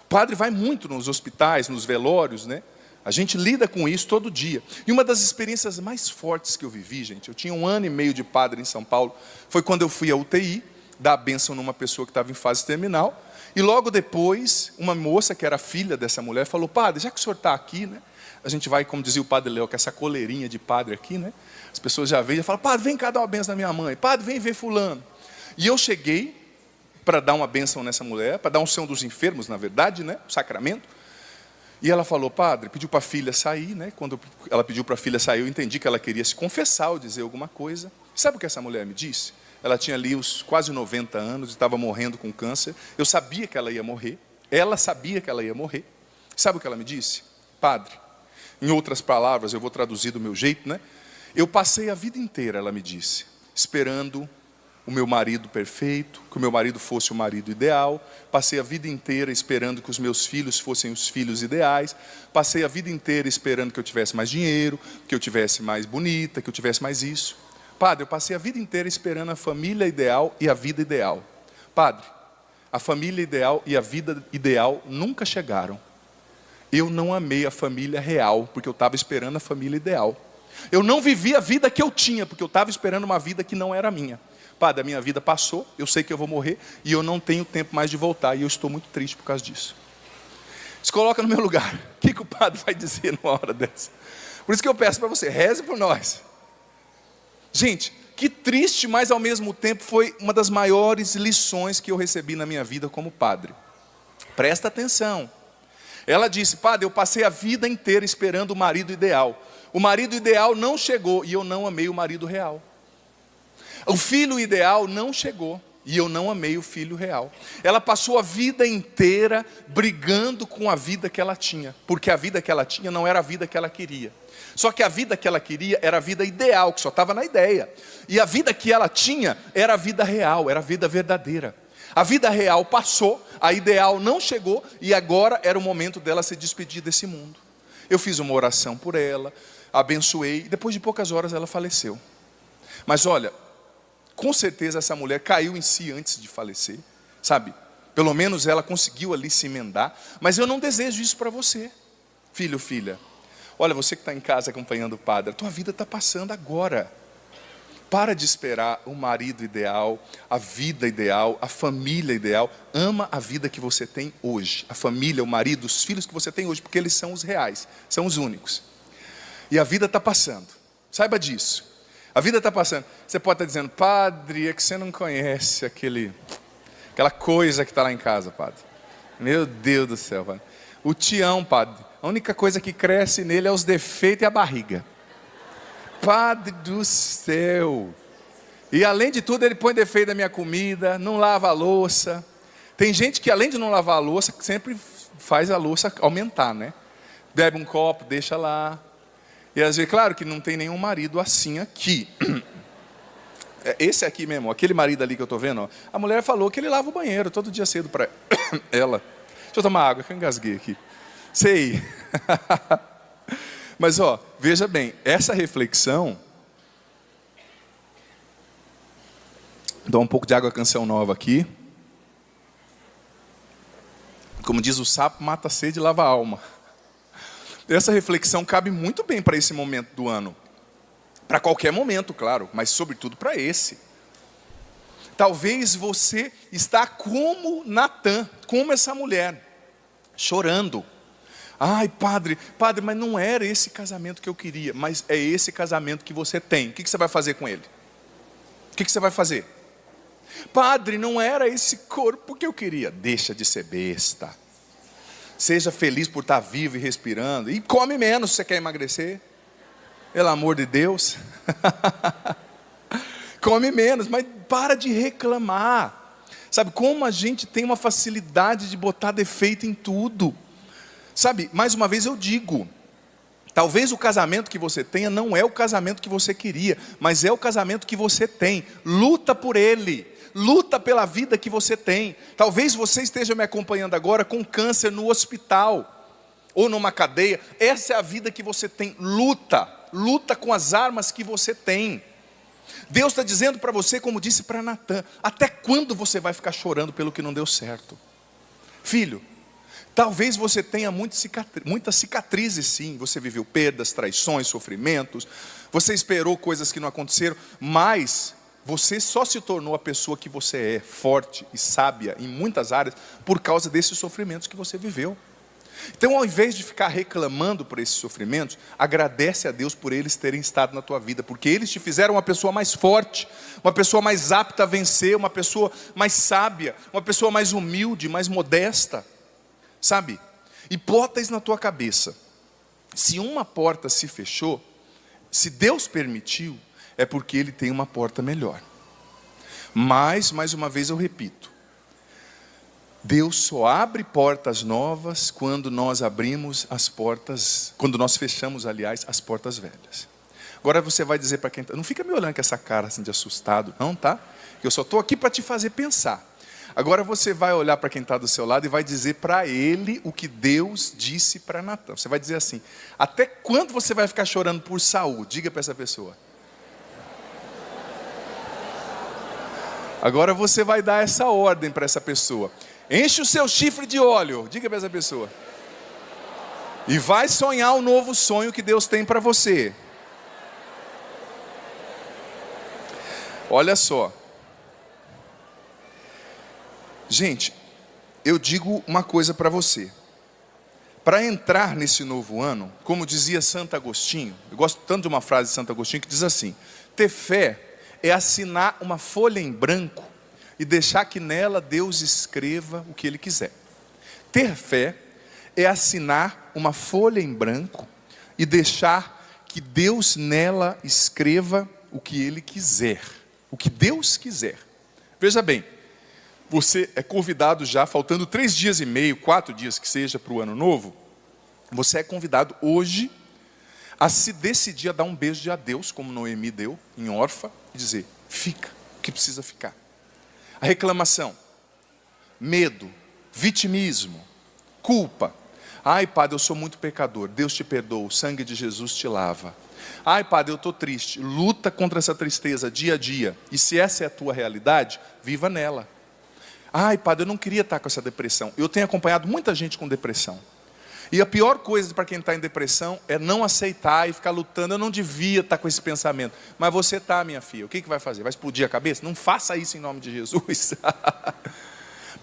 O padre vai muito nos hospitais, nos velórios, né? A gente lida com isso todo dia. E uma das experiências mais fortes que eu vivi, gente, eu tinha 1 ano e meio de padre em São Paulo, foi quando eu fui à UTI, dar a bênção numa pessoa que estava em fase terminal. E logo depois, uma moça que era filha dessa mulher falou: padre, já que o senhor está aqui, né? A gente vai, como dizia o padre Léo, com essa coleirinha de padre aqui, né? As pessoas já veem e falam: padre, vem cá dar uma bênção na minha mãe. Padre, vem ver fulano. E eu cheguei para dar uma bênção nessa mulher, para dar um unção dos enfermos, na verdade, né? O sacramento. E ela falou: padre, pediu para a filha sair, né? Quando ela pediu para a filha sair, eu entendi que ela queria se confessar ou dizer alguma coisa. Sabe o que essa mulher me disse? Ela tinha ali uns quase 90 anos e estava morrendo com câncer. Eu sabia que ela ia morrer. Ela sabia que ela ia morrer. Sabe o que ela me disse? Padre, em outras palavras, eu vou traduzir do meu jeito, né? Eu passei a vida inteira, ela me disse, esperando o meu marido perfeito, que o meu marido fosse o marido ideal. Passei a vida inteira esperando que os meus filhos fossem os filhos ideais. Passei a vida inteira esperando que eu tivesse mais dinheiro, que eu tivesse mais bonita, que eu tivesse mais isso. Padre, eu passei a vida inteira esperando a família ideal e a vida ideal. Padre, a família ideal e a vida ideal nunca chegaram. Eu não amei a família real, porque eu estava esperando a família ideal. Eu não vivi a vida que eu tinha, porque eu estava esperando uma vida que não era minha. Padre, a minha vida passou, eu sei que eu vou morrer, e eu não tenho tempo mais de voltar, e eu estou muito triste por causa disso. Se coloca no meu lugar, o que o padre vai dizer numa hora dessa? Por isso que eu peço para você, reze por nós. Gente, que triste, mas ao mesmo tempo foi uma das maiores lições que eu recebi na minha vida como padre. Presta atenção. Ela disse: padre, eu passei a vida inteira esperando o marido ideal. O marido ideal não chegou e eu não amei o marido real. O filho ideal não chegou e eu não amei o filho real. Ela passou a vida inteira brigando com a vida que ela tinha, porque a vida que ela tinha não era a vida que ela queria. Só que a vida que ela queria era a vida ideal, que só estava na ideia. E a vida que ela tinha era a vida real, era a vida verdadeira. A vida real passou, a ideal não chegou e agora era o momento dela se despedir desse mundo. Eu fiz uma oração por ela, abençoei, e depois de poucas horas ela faleceu. Mas olha, com certeza essa mulher caiu em si antes de falecer, sabe? Pelo menos ela conseguiu ali se emendar. Mas eu não desejo isso para você, filho, filha. Olha, você que está em casa acompanhando o padre, a tua vida está passando agora. Para de esperar o marido ideal, a vida ideal, a família ideal. Ama a vida que você tem hoje. A família, o marido, os filhos que você tem hoje, porque eles são os reais, são os únicos. E a vida está passando, saiba disso. A vida está passando. Você pode estar dizendo: padre, é que você não conhece aquela coisa que está lá em casa, padre. Meu Deus do céu, padre. O Tião, padre, a única coisa que cresce nele é os defeitos e a barriga. Padre do céu. E além de tudo ele põe defeito na minha comida, não lava a louça. Tem gente que além de não lavar a louça, sempre faz a louça aumentar, né? Bebe um copo, deixa lá. E às vezes, claro que não tem nenhum marido assim aqui. Esse aqui mesmo, aquele marido ali que eu estou vendo, ó, a mulher falou que ele lava o banheiro todo dia cedo para ela. Deixa eu tomar água, que eu engasguei aqui. Sei. Mas ó, veja bem, essa reflexão. Dá um pouco de água Canção Nova aqui. Como diz o sapo, mata a sede e lava a alma. Essa reflexão cabe muito bem para esse momento do ano. Para qualquer momento, claro, mas sobretudo para esse. Talvez você está como Natan, como essa mulher, chorando. Ai, padre, mas não era esse casamento que eu queria, mas é esse casamento que você tem. O que você vai fazer com ele? O que você vai fazer? Padre, não era esse corpo que eu queria. Deixa de ser besta. Seja feliz por estar vivo e respirando. E come menos se você quer emagrecer. Pelo amor de Deus. Come menos, mas para de reclamar. Sabe como a gente tem uma facilidade de botar defeito em tudo. Sabe, mais uma vez eu digo, talvez o casamento que você tenha não é o casamento que você queria, mas é o casamento que você tem. Luta por ele, luta pela vida que você tem. Talvez você esteja me acompanhando agora com câncer no hospital, ou numa cadeia. Essa é a vida que você tem. Luta com as armas que você tem. Deus está dizendo para você, como disse para Natan: até quando você vai ficar chorando pelo que não deu certo? Filho, talvez você tenha muitas cicatrizes, sim. Você viveu perdas, traições, sofrimentos. Você esperou coisas que não aconteceram. Mas você só se tornou a pessoa que você é, forte e sábia em muitas áreas, por causa desses sofrimentos que você viveu. Então, ao invés de ficar reclamando por esses sofrimentos, agradece a Deus por eles terem estado na tua vida, porque eles te fizeram uma pessoa mais forte, uma pessoa mais apta a vencer, uma pessoa mais sábia, uma pessoa mais humilde, mais modesta. Sabe, e bota isso na tua cabeça: se uma porta se fechou, se Deus permitiu, é porque Ele tem uma porta melhor. Mas, mais uma vez eu repito, Deus só abre portas novas quando nós abrimos as portas, quando nós fechamos, aliás, as portas velhas. Agora você vai dizer para quem está, não fica me olhando com essa cara assim de assustado, não, tá? Eu só estou aqui para te fazer pensar. Agora você vai olhar para quem está do seu lado e vai dizer para ele o que Deus disse para Natan. Você vai dizer assim: até quando você vai ficar chorando por Saul? Diga para essa pessoa. Agora você vai dar essa ordem para essa pessoa: enche o seu chifre de óleo. Diga para essa pessoa. E vai sonhar o novo sonho que Deus tem para você. Olha só. Gente, eu digo uma coisa para você. Para entrar nesse novo ano, como dizia Santo Agostinho, eu gosto tanto de uma frase de Santo Agostinho que diz assim: ter fé é assinar uma folha em branco e deixar que nela Deus escreva o que Ele quiser. Ter fé é assinar uma folha em branco e deixar que Deus nela escreva o que Ele quiser, o que Deus quiser. Veja bem, você é convidado já, faltando 3 dias e meio, 4 dias que seja para o ano novo, você é convidado hoje a se decidir a dar um beijo de adeus, como Noemi deu em Orfa, e dizer, fica, o que precisa ficar. A reclamação, medo, vitimismo, culpa. Ai, Padre, eu sou muito pecador, Deus te perdoa, o sangue de Jesus te lava. Ai, Padre, eu estou triste, luta contra essa tristeza dia a dia, e se essa é a tua realidade, viva nela. Ai, Padre, eu não queria estar com essa depressão. Eu tenho acompanhado muita gente com depressão. E a pior coisa para quem está em depressão é não aceitar e ficar lutando. Eu não devia estar com esse pensamento. Mas você está, minha filha. O que vai fazer? Vai explodir a cabeça? Não faça isso em nome de Jesus.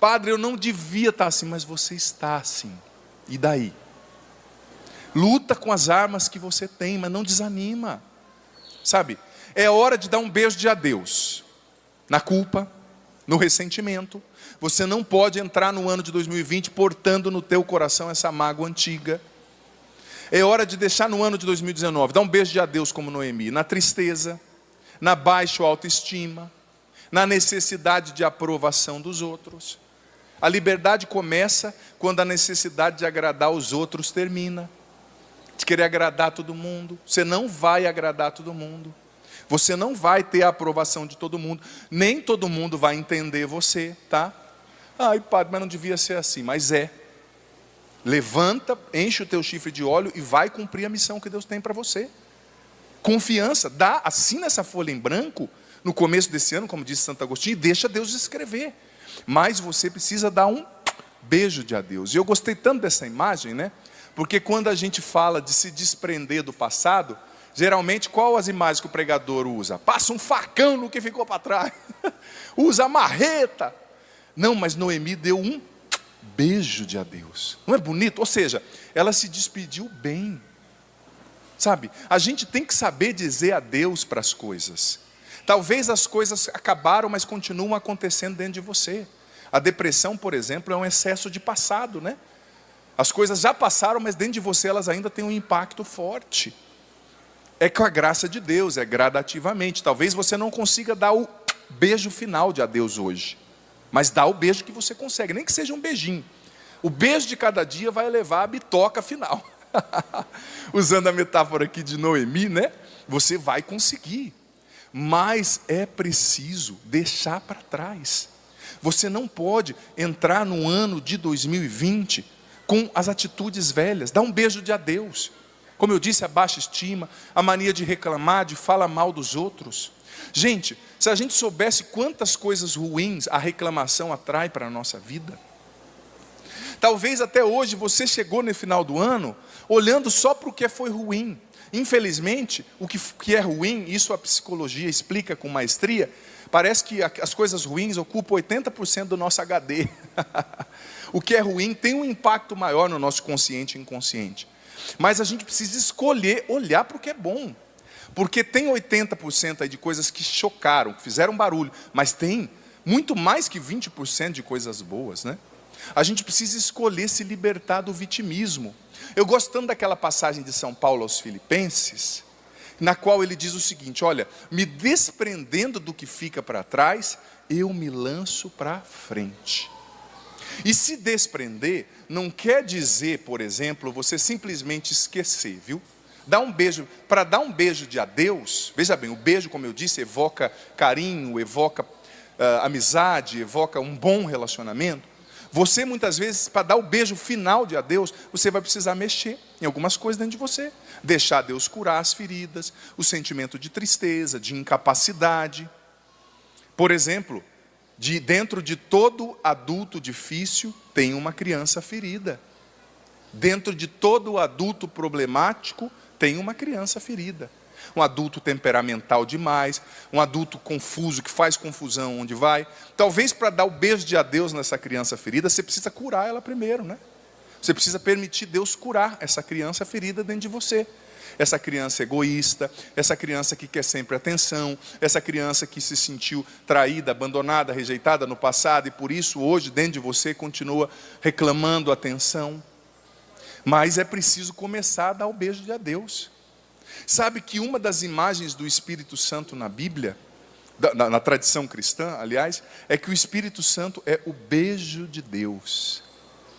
Padre, eu não devia estar assim. Mas você está assim. E daí? Luta com as armas que você tem, mas não desanima. Sabe? É hora de dar um beijo de adeus. Na culpa, no ressentimento. Você não pode entrar no ano de 2020 portando no teu coração essa mágoa antiga. É hora de deixar no ano de 2019, dar um beijo de adeus como Noemi, na tristeza, na baixa autoestima, na necessidade de aprovação dos outros. A liberdade começa quando a necessidade de agradar os outros termina. De querer agradar todo mundo. Você não vai agradar todo mundo. Você não vai ter a aprovação de todo mundo. Nem todo mundo vai entender você, tá? Ai, Padre, mas não devia ser assim. Mas é. Levanta, enche o teu chifre de óleo e vai cumprir a missão que Deus tem para você. Confiança, assina essa folha em branco no começo desse ano, como disse Santo Agostinho, e deixa Deus escrever. Mas você precisa dar um beijo de adeus. E eu gostei tanto dessa imagem, né? Porque quando a gente fala de se desprender do passado, geralmente qual as imagens que o pregador usa? Passa um facão no que ficou para trás. Usa a marreta. Não, mas Noemi deu um beijo de adeus. Não é bonito? Ou seja, ela se despediu bem. Sabe? A gente tem que saber dizer adeus para as coisas. Talvez as coisas acabaram, mas continuam acontecendo dentro de você. A depressão, por exemplo, é um excesso de passado, né? As coisas já passaram, mas dentro de você elas ainda têm um impacto forte. É com a graça de Deus, é gradativamente. Talvez você não consiga dar o beijo final de adeus hoje. Mas dá o beijo que você consegue, nem que seja um beijinho. O beijo de cada dia vai levar a bitoca final. Usando a metáfora aqui de Noemi, né? Você vai conseguir. Mas é preciso deixar para trás. Você não pode entrar no ano de 2020 com as atitudes velhas. Dá um beijo de adeus. Como eu disse, a baixa estima, a mania de reclamar, de falar mal dos outros. Gente, se a gente soubesse quantas coisas ruins a reclamação atrai para a nossa vida. Talvez até hoje você chegou no final do ano olhando só para o que foi ruim. Infelizmente, o que é ruim, isso a psicologia explica com maestria, parece que as coisas ruins ocupam 80% do nosso HD. O que é ruim tem um impacto maior no nosso consciente e inconsciente. Mas a gente precisa escolher olhar para o que é bom. Porque tem 80% aí de coisas que chocaram, que fizeram barulho, mas tem muito mais que 20% de coisas boas, né? A gente precisa escolher se libertar do vitimismo. Eu gosto tanto daquela passagem de São Paulo aos Filipenses, na qual ele diz o seguinte, olha, me desprendendo do que fica para trás, eu me lanço para frente. E se desprender não quer dizer, por exemplo, você simplesmente esquecer, viu? Dar um beijo, para dar um beijo de adeus, veja bem, o beijo, como eu disse, evoca carinho, evoca amizade, evoca um bom relacionamento. Você muitas vezes, para dar o beijo final de adeus, você vai precisar mexer em algumas coisas dentro de você. Deixar Deus curar as feridas, o sentimento de tristeza, de incapacidade. Por exemplo, dentro de todo adulto difícil, tem uma criança ferida. Dentro de todo adulto problemático, tem uma criança ferida. Um adulto temperamental demais, um adulto confuso, que faz confusão onde vai. Talvez para dar o beijo de adeus nessa criança ferida, você precisa curar ela primeiro, né? Você precisa permitir Deus curar essa criança ferida dentro de você. Essa criança egoísta, essa criança que quer sempre atenção, essa criança que se sentiu traída, abandonada, rejeitada no passado e por isso hoje dentro de você continua reclamando atenção. Mas é preciso começar a dar o beijo de adeus. Sabe que uma das imagens do Espírito Santo na Bíblia, na tradição cristã, aliás, é que o Espírito Santo é o beijo de Deus.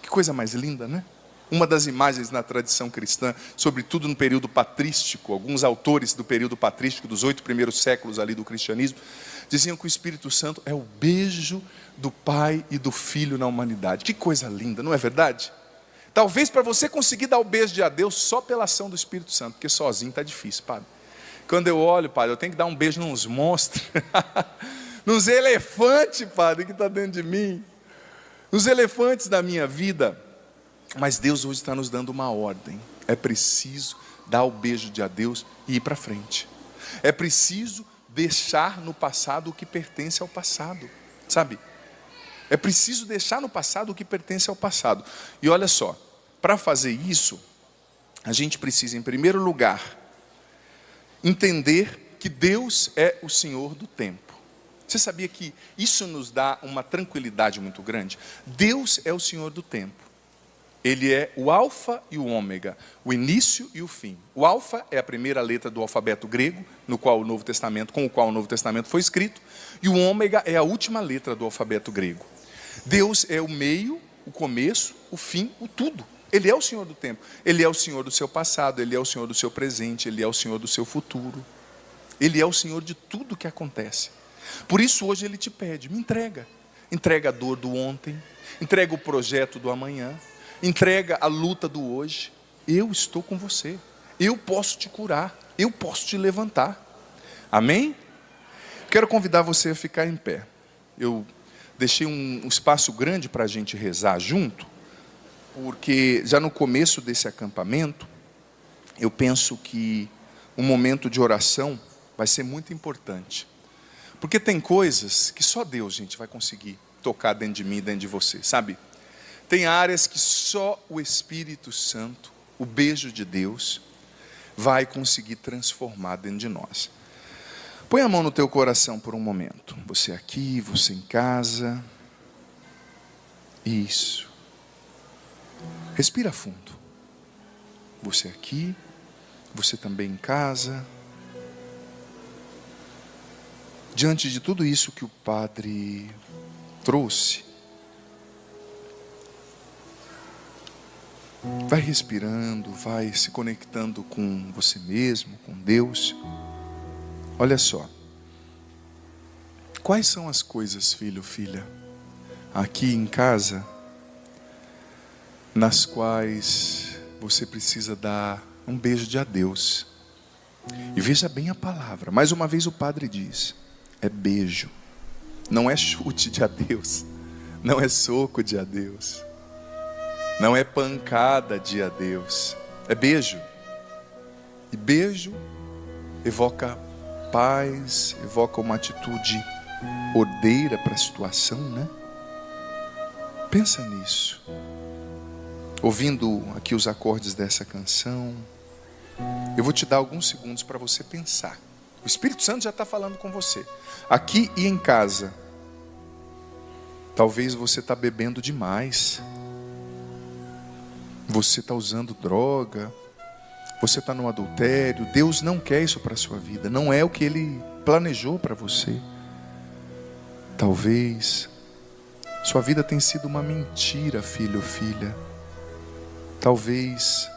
Que coisa mais linda, né? Uma das imagens na tradição cristã, sobretudo no período patrístico, alguns autores do período patrístico, dos 8 primeiros séculos ali do cristianismo, diziam que o Espírito Santo é o beijo do Pai e do Filho na humanidade. Que coisa linda, não é verdade? Talvez para você conseguir dar o beijo de adeus só pela ação do Espírito Santo, porque sozinho está difícil, padre. Quando eu olho, padre, eu tenho que dar um beijo nos monstros, nos elefantes, padre, que está dentro de mim, nos elefantes da minha vida. Mas Deus hoje está nos dando uma ordem. É preciso dar o beijo de adeus e ir para frente. É preciso deixar no passado o que pertence ao passado, sabe? É preciso deixar no passado o que pertence ao passado. E olha só, para fazer isso, a gente precisa, em primeiro lugar, entender que Deus é o Senhor do tempo. Você sabia que isso nos dá uma tranquilidade muito grande? Deus é o Senhor do tempo. Ele é o alfa e o ômega, o início e o fim. O alfa é a primeira letra do alfabeto grego, com o qual o Novo Testamento foi escrito, e o ômega é a última letra do alfabeto grego. Deus é o meio, o começo, o fim, o tudo. Ele é o Senhor do tempo. Ele é o Senhor do seu passado, Ele é o Senhor do seu presente, Ele é o Senhor do seu futuro. Ele é o Senhor de tudo que acontece. Por isso hoje Ele te pede, me entrega. Entrega a dor do ontem, entrega o projeto do amanhã, entrega a luta do hoje. Eu estou com você. Eu posso te curar. Eu posso te levantar. Amém? Quero convidar você a ficar em pé. Eu deixei um espaço grande para a gente rezar junto, porque já no começo desse acampamento, eu penso que um momento de oração vai ser muito importante. Porque tem coisas que só Deus, gente, vai conseguir tocar dentro de mim e dentro de você, sabe? Tem áreas que só o Espírito Santo, o beijo de Deus, vai conseguir transformar dentro de nós. Põe a mão no teu coração por um momento. Você aqui, você em casa. Isso. Respira fundo. Você aqui, você também em casa. Diante de tudo isso que o Padre trouxe, vai respirando, vai se conectando com você mesmo, com Deus. Olha só. Quais são as coisas, filho, filha, aqui em casa, nas quais você precisa dar um beijo de adeus? E veja bem a palavra. Mais uma vez o Padre diz, é beijo. Não é chute de adeus. Não é soco de adeus. Não é pancada de adeus. É beijo. E beijo evoca paz, evoca uma atitude ordeira para a situação, né? Pensa nisso. Ouvindo aqui os acordes dessa canção, eu vou te dar alguns segundos para você pensar. O Espírito Santo já está falando com você. Aqui e em casa. Talvez você está bebendo demais. Você está usando droga. Você está no adultério. Deus não quer isso para a sua vida. Não é o que Ele planejou para você. Talvez sua vida tenha sido uma mentira, filho ou filha. Talvez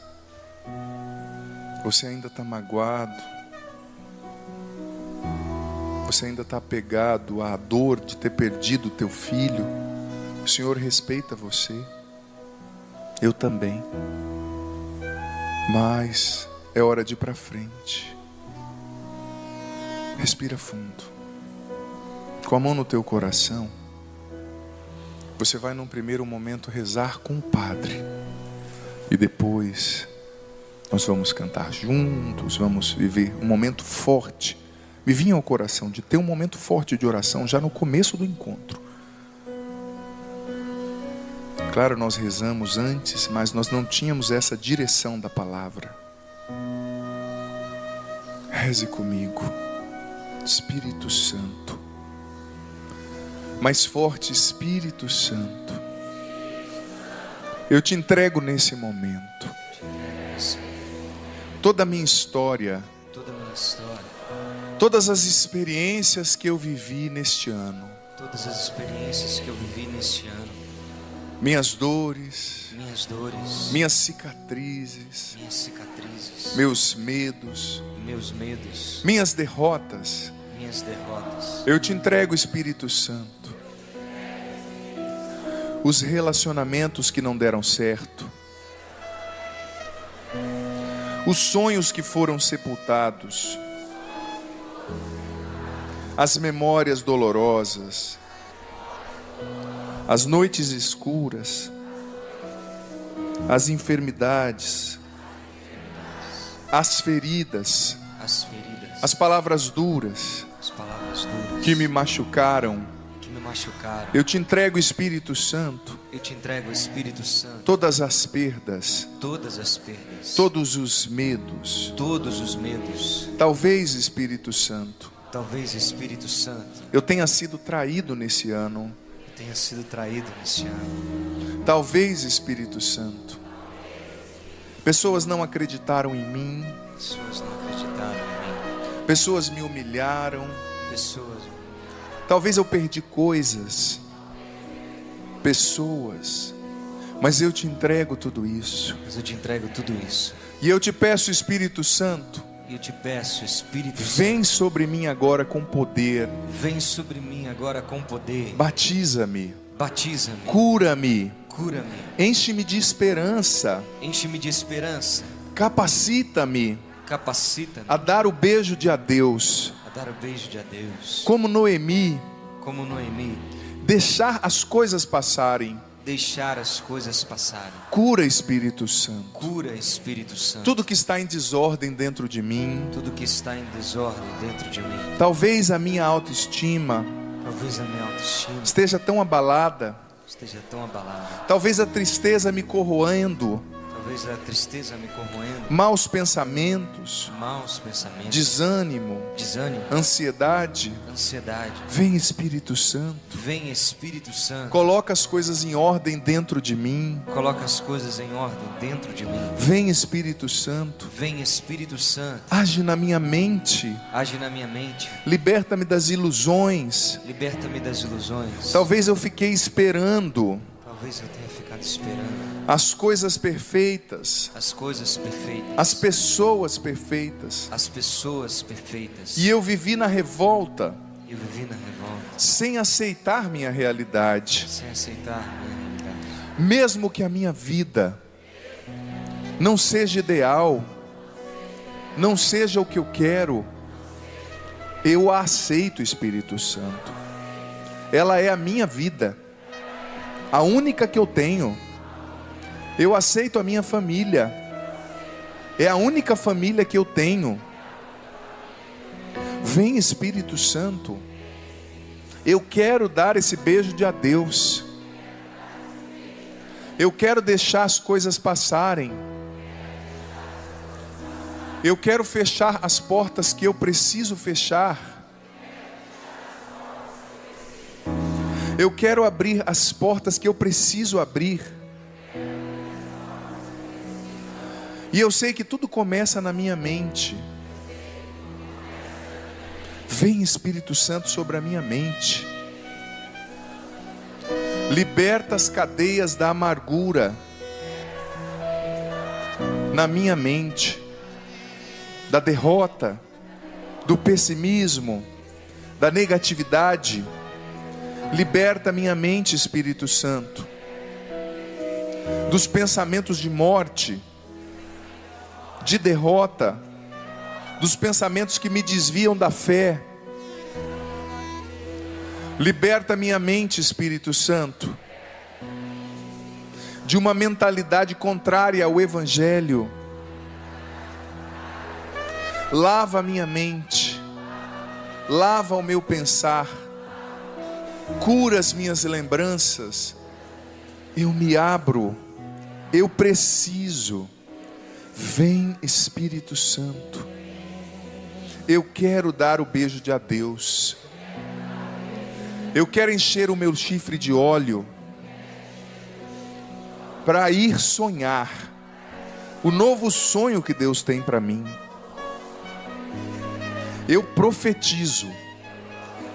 você ainda está magoado. Você ainda está apegado à dor de ter perdido o teu filho. O Senhor respeita você. Eu também. Mas é hora de ir para frente. Respira fundo. Com a mão no teu coração, você vai num primeiro momento rezar com o Padre. E depois nós vamos cantar juntos, vamos viver um momento forte. Me vinha ao coração de ter um momento forte de oração já no começo do encontro. Claro, nós rezamos antes, mas nós não tínhamos essa direção da palavra. Reze comigo, Espírito Santo. Mais forte, Espírito Santo. Eu te entrego nesse momento toda a minha história, todas as experiências que eu vivi neste ano, minhas dores, minhas cicatrizes, meus medos, minhas derrotas. Eu te entrego, Espírito Santo, os relacionamentos que não deram certo, os sonhos que foram sepultados, as memórias dolorosas, as noites escuras, as enfermidades, as feridas, as palavras duras que me machucaram. Eu te entrego, Espírito Santo, todas as perdas, todos os medos. Talvez, Espírito Santo, eu tenha sido traído nesse ano. Talvez, Espírito Santo, pessoas não acreditaram em mim. Pessoas me humilharam. Talvez eu perdi coisas, pessoas, mas eu te entrego tudo isso. E eu te peço, Espírito Santo, vem sobre mim agora com poder. Batiza-me. Cura-me. Enche-me de esperança. Capacita-me a dar o beijo de adeus. Como Noemi, deixar as coisas passarem. Cura, Espírito Santo. Tudo que está em desordem dentro de mim. Talvez a minha autoestima esteja tão abalada. Talvez a tristeza me corroendo. Maus pensamentos, desânimo, ansiedade. Vem, Espírito Santo. Coloca as coisas em ordem dentro de mim. Vem, Espírito Santo. Age na minha mente. Liberta-me das ilusões. Talvez eu fiquei esperando as coisas perfeitas, as pessoas perfeitas, e eu vivi na revolta, sem aceitar minha realidade. Mesmo que a minha vida não seja ideal, não seja o que eu quero, eu a aceito, Espírito Santo. Ela é a minha vida, a única que eu tenho. Eu aceito a minha família, é a única família que eu tenho. Vem, Espírito Santo, eu quero dar esse beijo de adeus. Eu quero deixar as coisas passarem. Eu quero fechar as portas que eu preciso fechar. Eu quero abrir as portas que eu preciso abrir. E eu sei que tudo começa na minha mente. Vem, Espírito Santo, sobre a minha mente. Liberta as cadeias da amargura na minha mente, da derrota, do pessimismo, da negatividade. Liberta minha mente, Espírito Santo, dos pensamentos de morte, de derrota, dos pensamentos que me desviam da fé. Liberta minha mente, Espírito Santo, de uma mentalidade contrária ao Evangelho. Lava a minha mente, lava o meu pensar, cura as minhas lembranças. Eu me abro, eu preciso. Vem, Espírito Santo. Eu quero dar o beijo de adeus. Eu quero encher o meu chifre de óleo. para ir sonhar o novo sonho que Deus tem para mim. Eu profetizo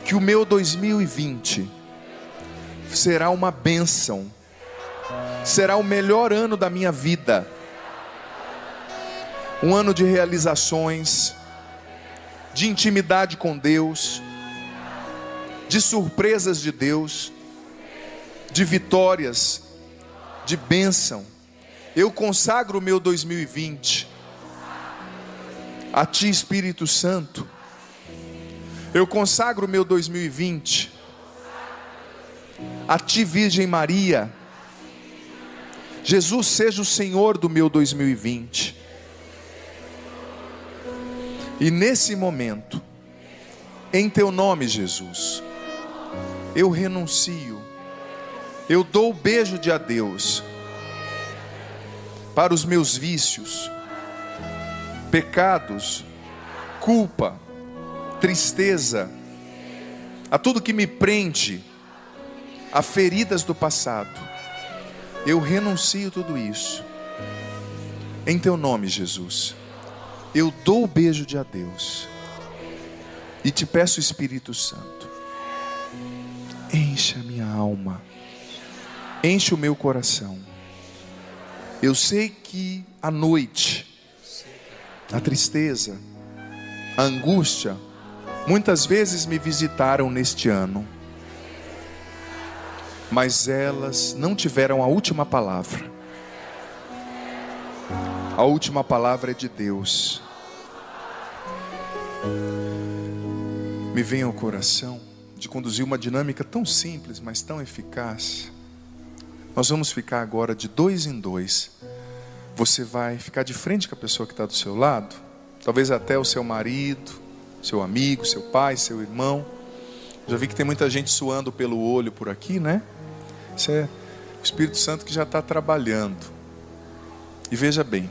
que o meu 2020 será uma bênção, será o melhor ano da minha vida, um ano de realizações, de intimidade com Deus, de surpresas de Deus, de vitórias, de bênção. Eu consagro o meu 2020 a Ti, Espírito Santo. Eu consagro o meu 2020 a Ti, Virgem Maria. Jesus, seja o Senhor do meu 2020. E nesse momento, em Teu nome, Jesus, eu renuncio, eu dou o beijo de adeus para os meus vícios, pecados, culpa, tristeza, a tudo que me prende, a feridas do passado. Eu renuncio tudo isso em Teu nome, Jesus. Eu dou o beijo de adeus e Te peço, Espírito Santo, enche a minha alma, enche o meu coração. Eu sei que a noite, a tristeza, a angústia, muitas vezes me visitaram neste ano, mas elas não tiveram a última palavra. A última palavra é de Deus. Me vem ao coração de conduzir uma dinâmica tão simples, mas tão eficaz. Nós vamos ficar agora de 2 em 2. Você vai ficar de frente com a pessoa que está do seu lado, talvez até o seu marido, seu amigo, seu pai, seu irmão. Já vi que tem muita gente suando pelo olho por aqui, né? Isso é o Espírito Santo que já está trabalhando. E veja bem,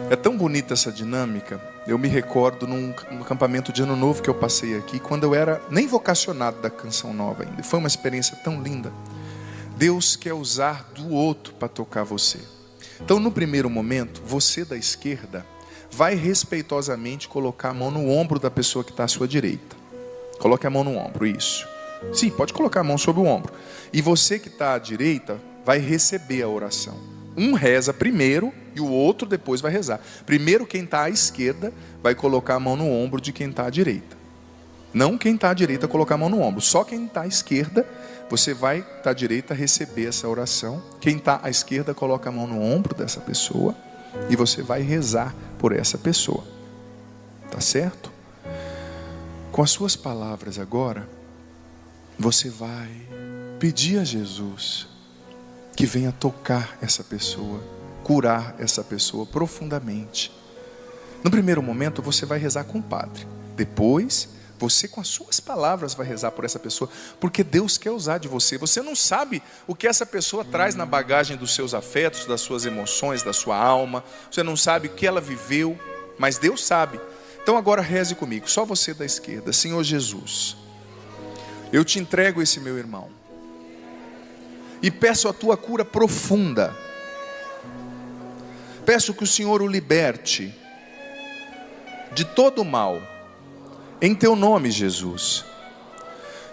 é tão bonita essa dinâmica. Eu me recordo num acampamento de Ano Novo que eu passei aqui, quando eu era nem vocacionado da Canção Nova ainda. Foi uma experiência tão linda. Deus quer usar do outro para tocar você. Então, no primeiro momento, você da esquerda vai respeitosamente colocar a mão no ombro da pessoa que está à sua direita. Coloque a mão no ombro, isso. Sim, pode colocar a mão sobre o ombro. E você que está à direita vai receber a oração. Um reza primeiro e o outro depois vai rezar. Primeiro, quem está à esquerda vai colocar a mão no ombro de quem está à direita. Não quem está à direita colocar a mão no ombro. Só quem está à esquerda, você vai estar à direita receber essa oração. Quem está à esquerda coloca a mão no ombro dessa pessoa e você vai rezar por essa pessoa. Tá certo? Com as suas palavras agora, você vai pedir a Jesus que venha tocar essa pessoa, curar essa pessoa profundamente. No primeiro momento você vai rezar com o padre. Depois, você com as suas palavras vai rezar por essa pessoa, porque Deus quer usar de você. Você não sabe o que essa pessoa traz na bagagem dos seus afetos, das suas emoções, da sua alma. Você não sabe o que ela viveu, mas Deus sabe. Então agora reze comigo, só você da esquerda. Senhor Jesus, eu te entrego esse meu irmão e peço a tua cura profunda. Peço que o Senhor o liberte de todo o mal, em teu nome, Jesus.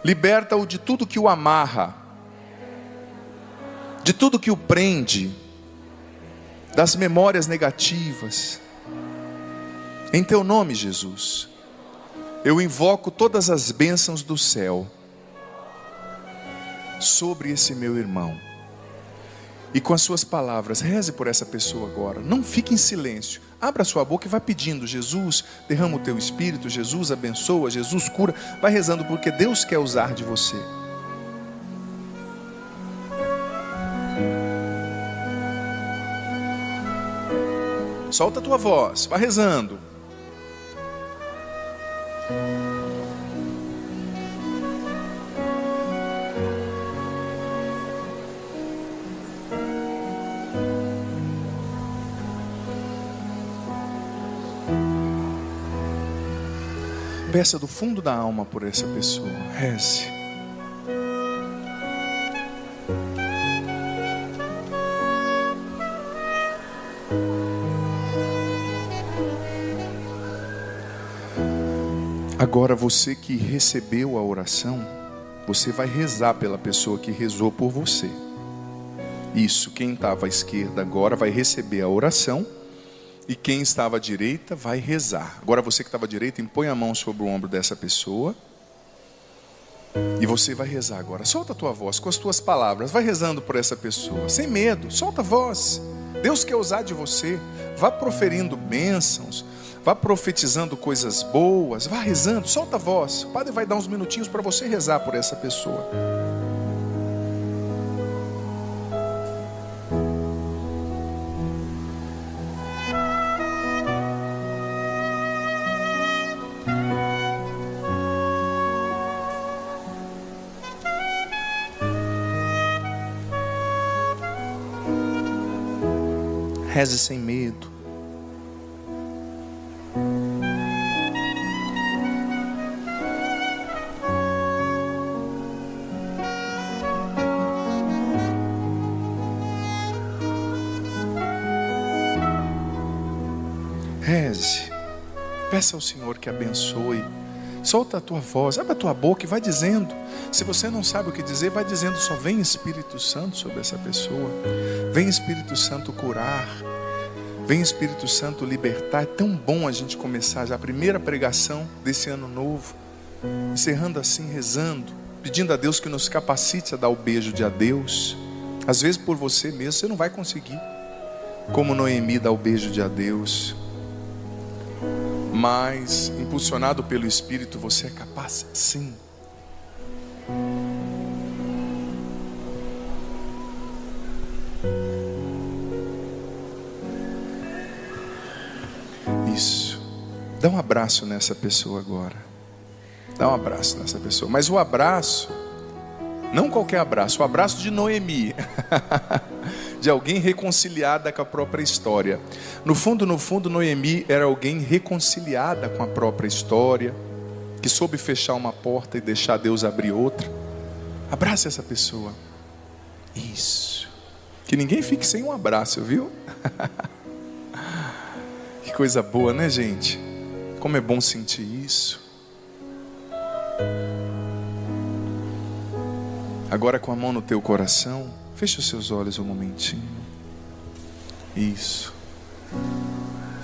Liberta-o de tudo que o amarra, de tudo que o prende, das memórias negativas. Em teu nome, Jesus, eu invoco todas as bênçãos do céu sobre esse meu irmão. E com as suas palavras, reze por essa pessoa agora. Não fique em silêncio. Abra sua boca e vá pedindo. Jesus, derrama o teu espírito. Jesus, abençoa. Jesus, cura. Vai rezando porque Deus quer usar de você. Solta a tua voz. Vai rezando. Peça do fundo da alma por essa pessoa. Reze. Agora você que recebeu a oração, você vai rezar pela pessoa que rezou por você. Isso, quem estava à esquerda agora vai receber a oração, e quem estava à direita vai rezar. Agora você que estava à direita, impõe a mão sobre o ombro dessa pessoa, e você vai rezar agora. Solta a tua voz com as tuas palavras, vai rezando por essa pessoa, sem medo, solta a voz. Deus quer usar de você. Vá proferindo bênçãos, vá profetizando coisas boas, vá rezando, solta a voz. O padre vai dar uns minutinhos para você rezar por essa pessoa. Reze sem medo. Reze. Peça ao Senhor que abençoe. Solta a tua voz, abre a tua boca e vai dizendo. Se você não sabe o que dizer, vai dizendo só: vem Espírito Santo sobre essa pessoa. Vem Espírito Santo curar. Vem Espírito Santo libertar. É tão bom a gente começar já a primeira pregação desse ano novo, encerrando assim, rezando, pedindo a Deus que nos capacite a dar o beijo de adeus. Às vezes por você mesmo você não vai conseguir, como Noemi dá o beijo de adeus, mas impulsionado pelo Espírito você é capaz, sim. Isso. Dá um abraço nessa pessoa agora. Dá um abraço nessa pessoa. Mas o abraço, não qualquer abraço, o abraço de Noemi. De alguém reconciliada com a própria história. No fundo, Noemi era alguém reconciliada com a própria história, que soube fechar uma porta e deixar Deus abrir outra. Abrace essa pessoa. Isso. Que ninguém fique sem um abraço, viu? Que coisa boa, né, gente? Como é bom sentir isso. Agora, com a mão no teu coração, fecha os seus olhos um momentinho. Isso.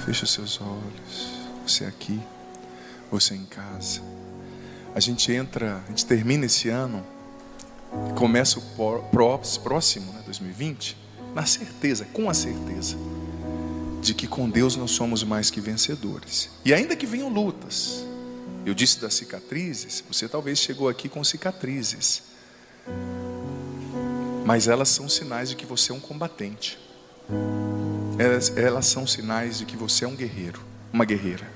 Fecha os seus olhos. Você aqui, você em casa. A gente termina esse ano, começa o próximo, né, 2020, com a certeza de que com Deus nós somos mais que vencedores. E ainda que venham lutas, eu disse das cicatrizes, você talvez chegou aqui com cicatrizes, mas elas são sinais de que você é um combatente. Elas são sinais de que você é um guerreiro, uma guerreira.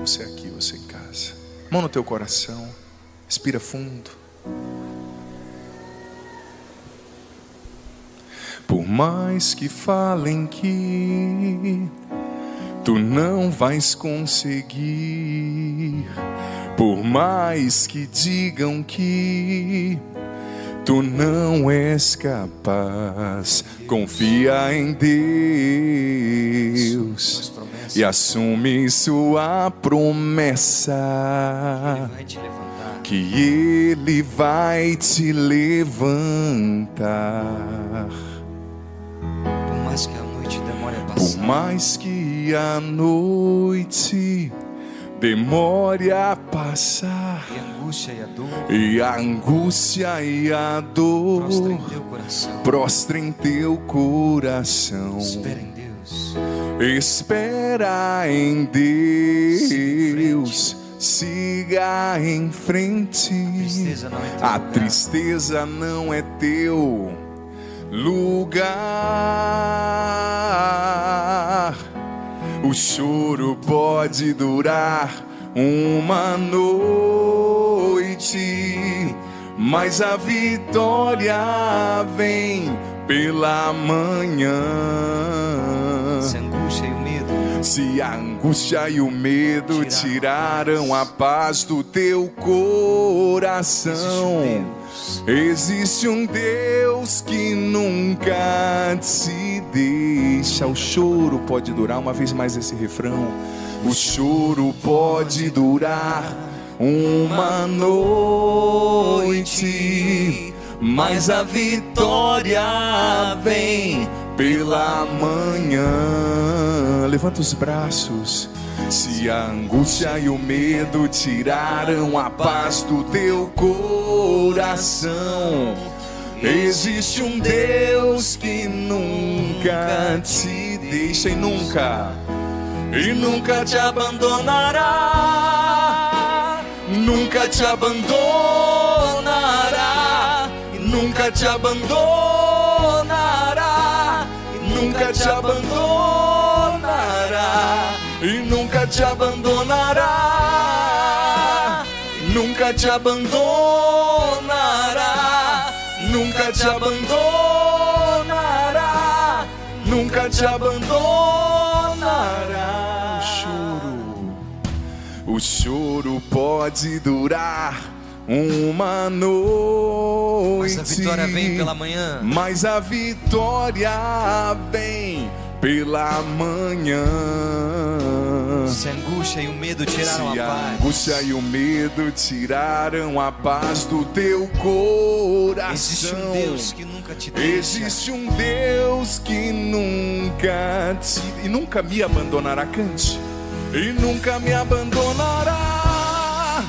Você aqui, você em casa. Mão no teu coração, respira fundo. Por mais que falem que tu não vais conseguir, por mais que digam que tu não és capaz, confia em Deus e assume sua promessa, que Ele vai te levantar. Por mais que a noite demore a passar, e a angústia e a dor prostrem teu coração. Espera em Deus, siga em frente. A tristeza não é teu lugar. O choro pode durar uma noite, mas a vitória vem pela manhã. Se a angústia e o medo tiraram a paz do teu coração, existe um Deus que nunca te deixa. O choro pode durar, uma vez mais esse refrão. O choro pode durar uma noite, mas a vitória vem pela manhã. Levanta os braços. Se a angústia e o medo tiraram a paz do teu coração, existe um Deus que nunca te deixa e nunca te abandonará, nunca te abandonará, nunca te abandonará, nunca te abandonará, e nunca te abandonará, nunca te abandonará, nunca te abandonará, nunca te abandonará. O choro pode durar uma noite, mas a vitória vem pela manhã. Mas a vitória vem pela manhã. Se a angústia e o medo tiraram a paz, a angústia e o medo tiraram a paz do teu coração, existe um Deus que nunca te deixa. Existe um Deus que nunca te e nunca me abandonará. Cante. E nunca me abandonará,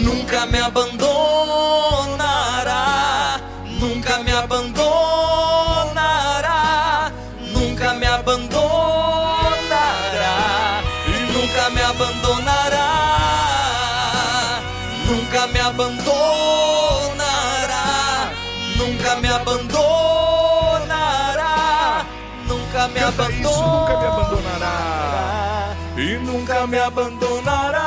nunca me abandonará, nunca me abandonará, nunca me abandonará, e nunca me abandonará, nunca me abandonará, nunca me abandonará, nunca me abandonará, nunca me abandonará. E nunca me abandonará,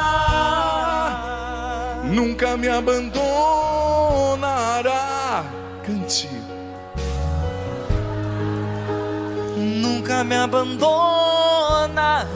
nunca me abandonará. Cante. Nunca me abandonará,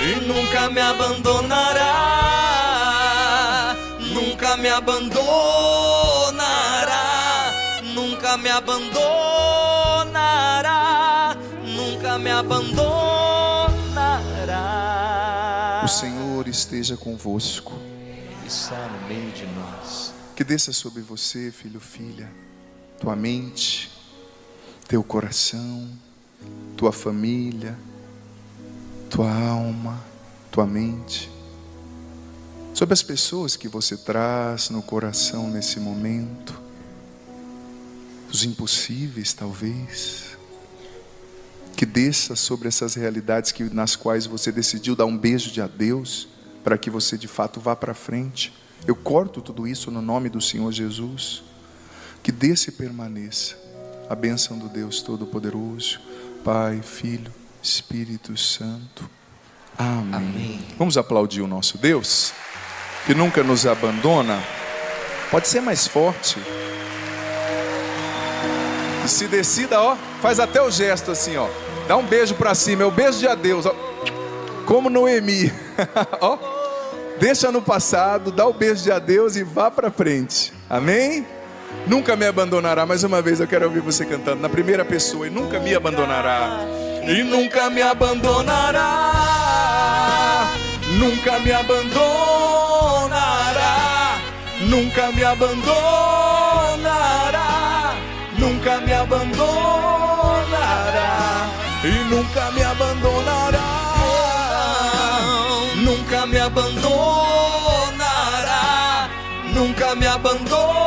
e nunca me abandonará, nunca me abandonará, nunca me abandonará, nunca me abandonará. O Senhor esteja convosco. Ele está no meio de nós. Que desça sobre você, filho, filha, tua mente, teu coração, tua família, tua alma, tua mente, sobre as pessoas que você traz no coração nesse momento, os impossíveis talvez. Que desça sobre essas realidades nas quais você decidiu dar um beijo de adeus, para que você de fato vá para frente. Eu corto tudo isso no nome do Senhor Jesus. Que desça e permaneça a bênção do Deus Todo-Poderoso, Pai, Filho, Espírito Santo. Amém. Amém. Vamos aplaudir o nosso Deus, que nunca nos abandona. Pode ser mais forte. E se decida, ó, faz até o gesto assim, ó. Dá um beijo para cima, é o beijo de adeus, ó. Como Noemi. Ó. Deixa no passado, dá o beijo de adeus e vá para frente. Amém? Nunca me abandonará. Mais uma vez eu quero ouvir você cantando na primeira pessoa. E nunca me abandonará. E nunca me abandonará. Nunca me abandonará. Nunca me abandonará. Nunca me abandonará. E nunca me abandonará. Nunca me abandonará. Nunca me abandonará.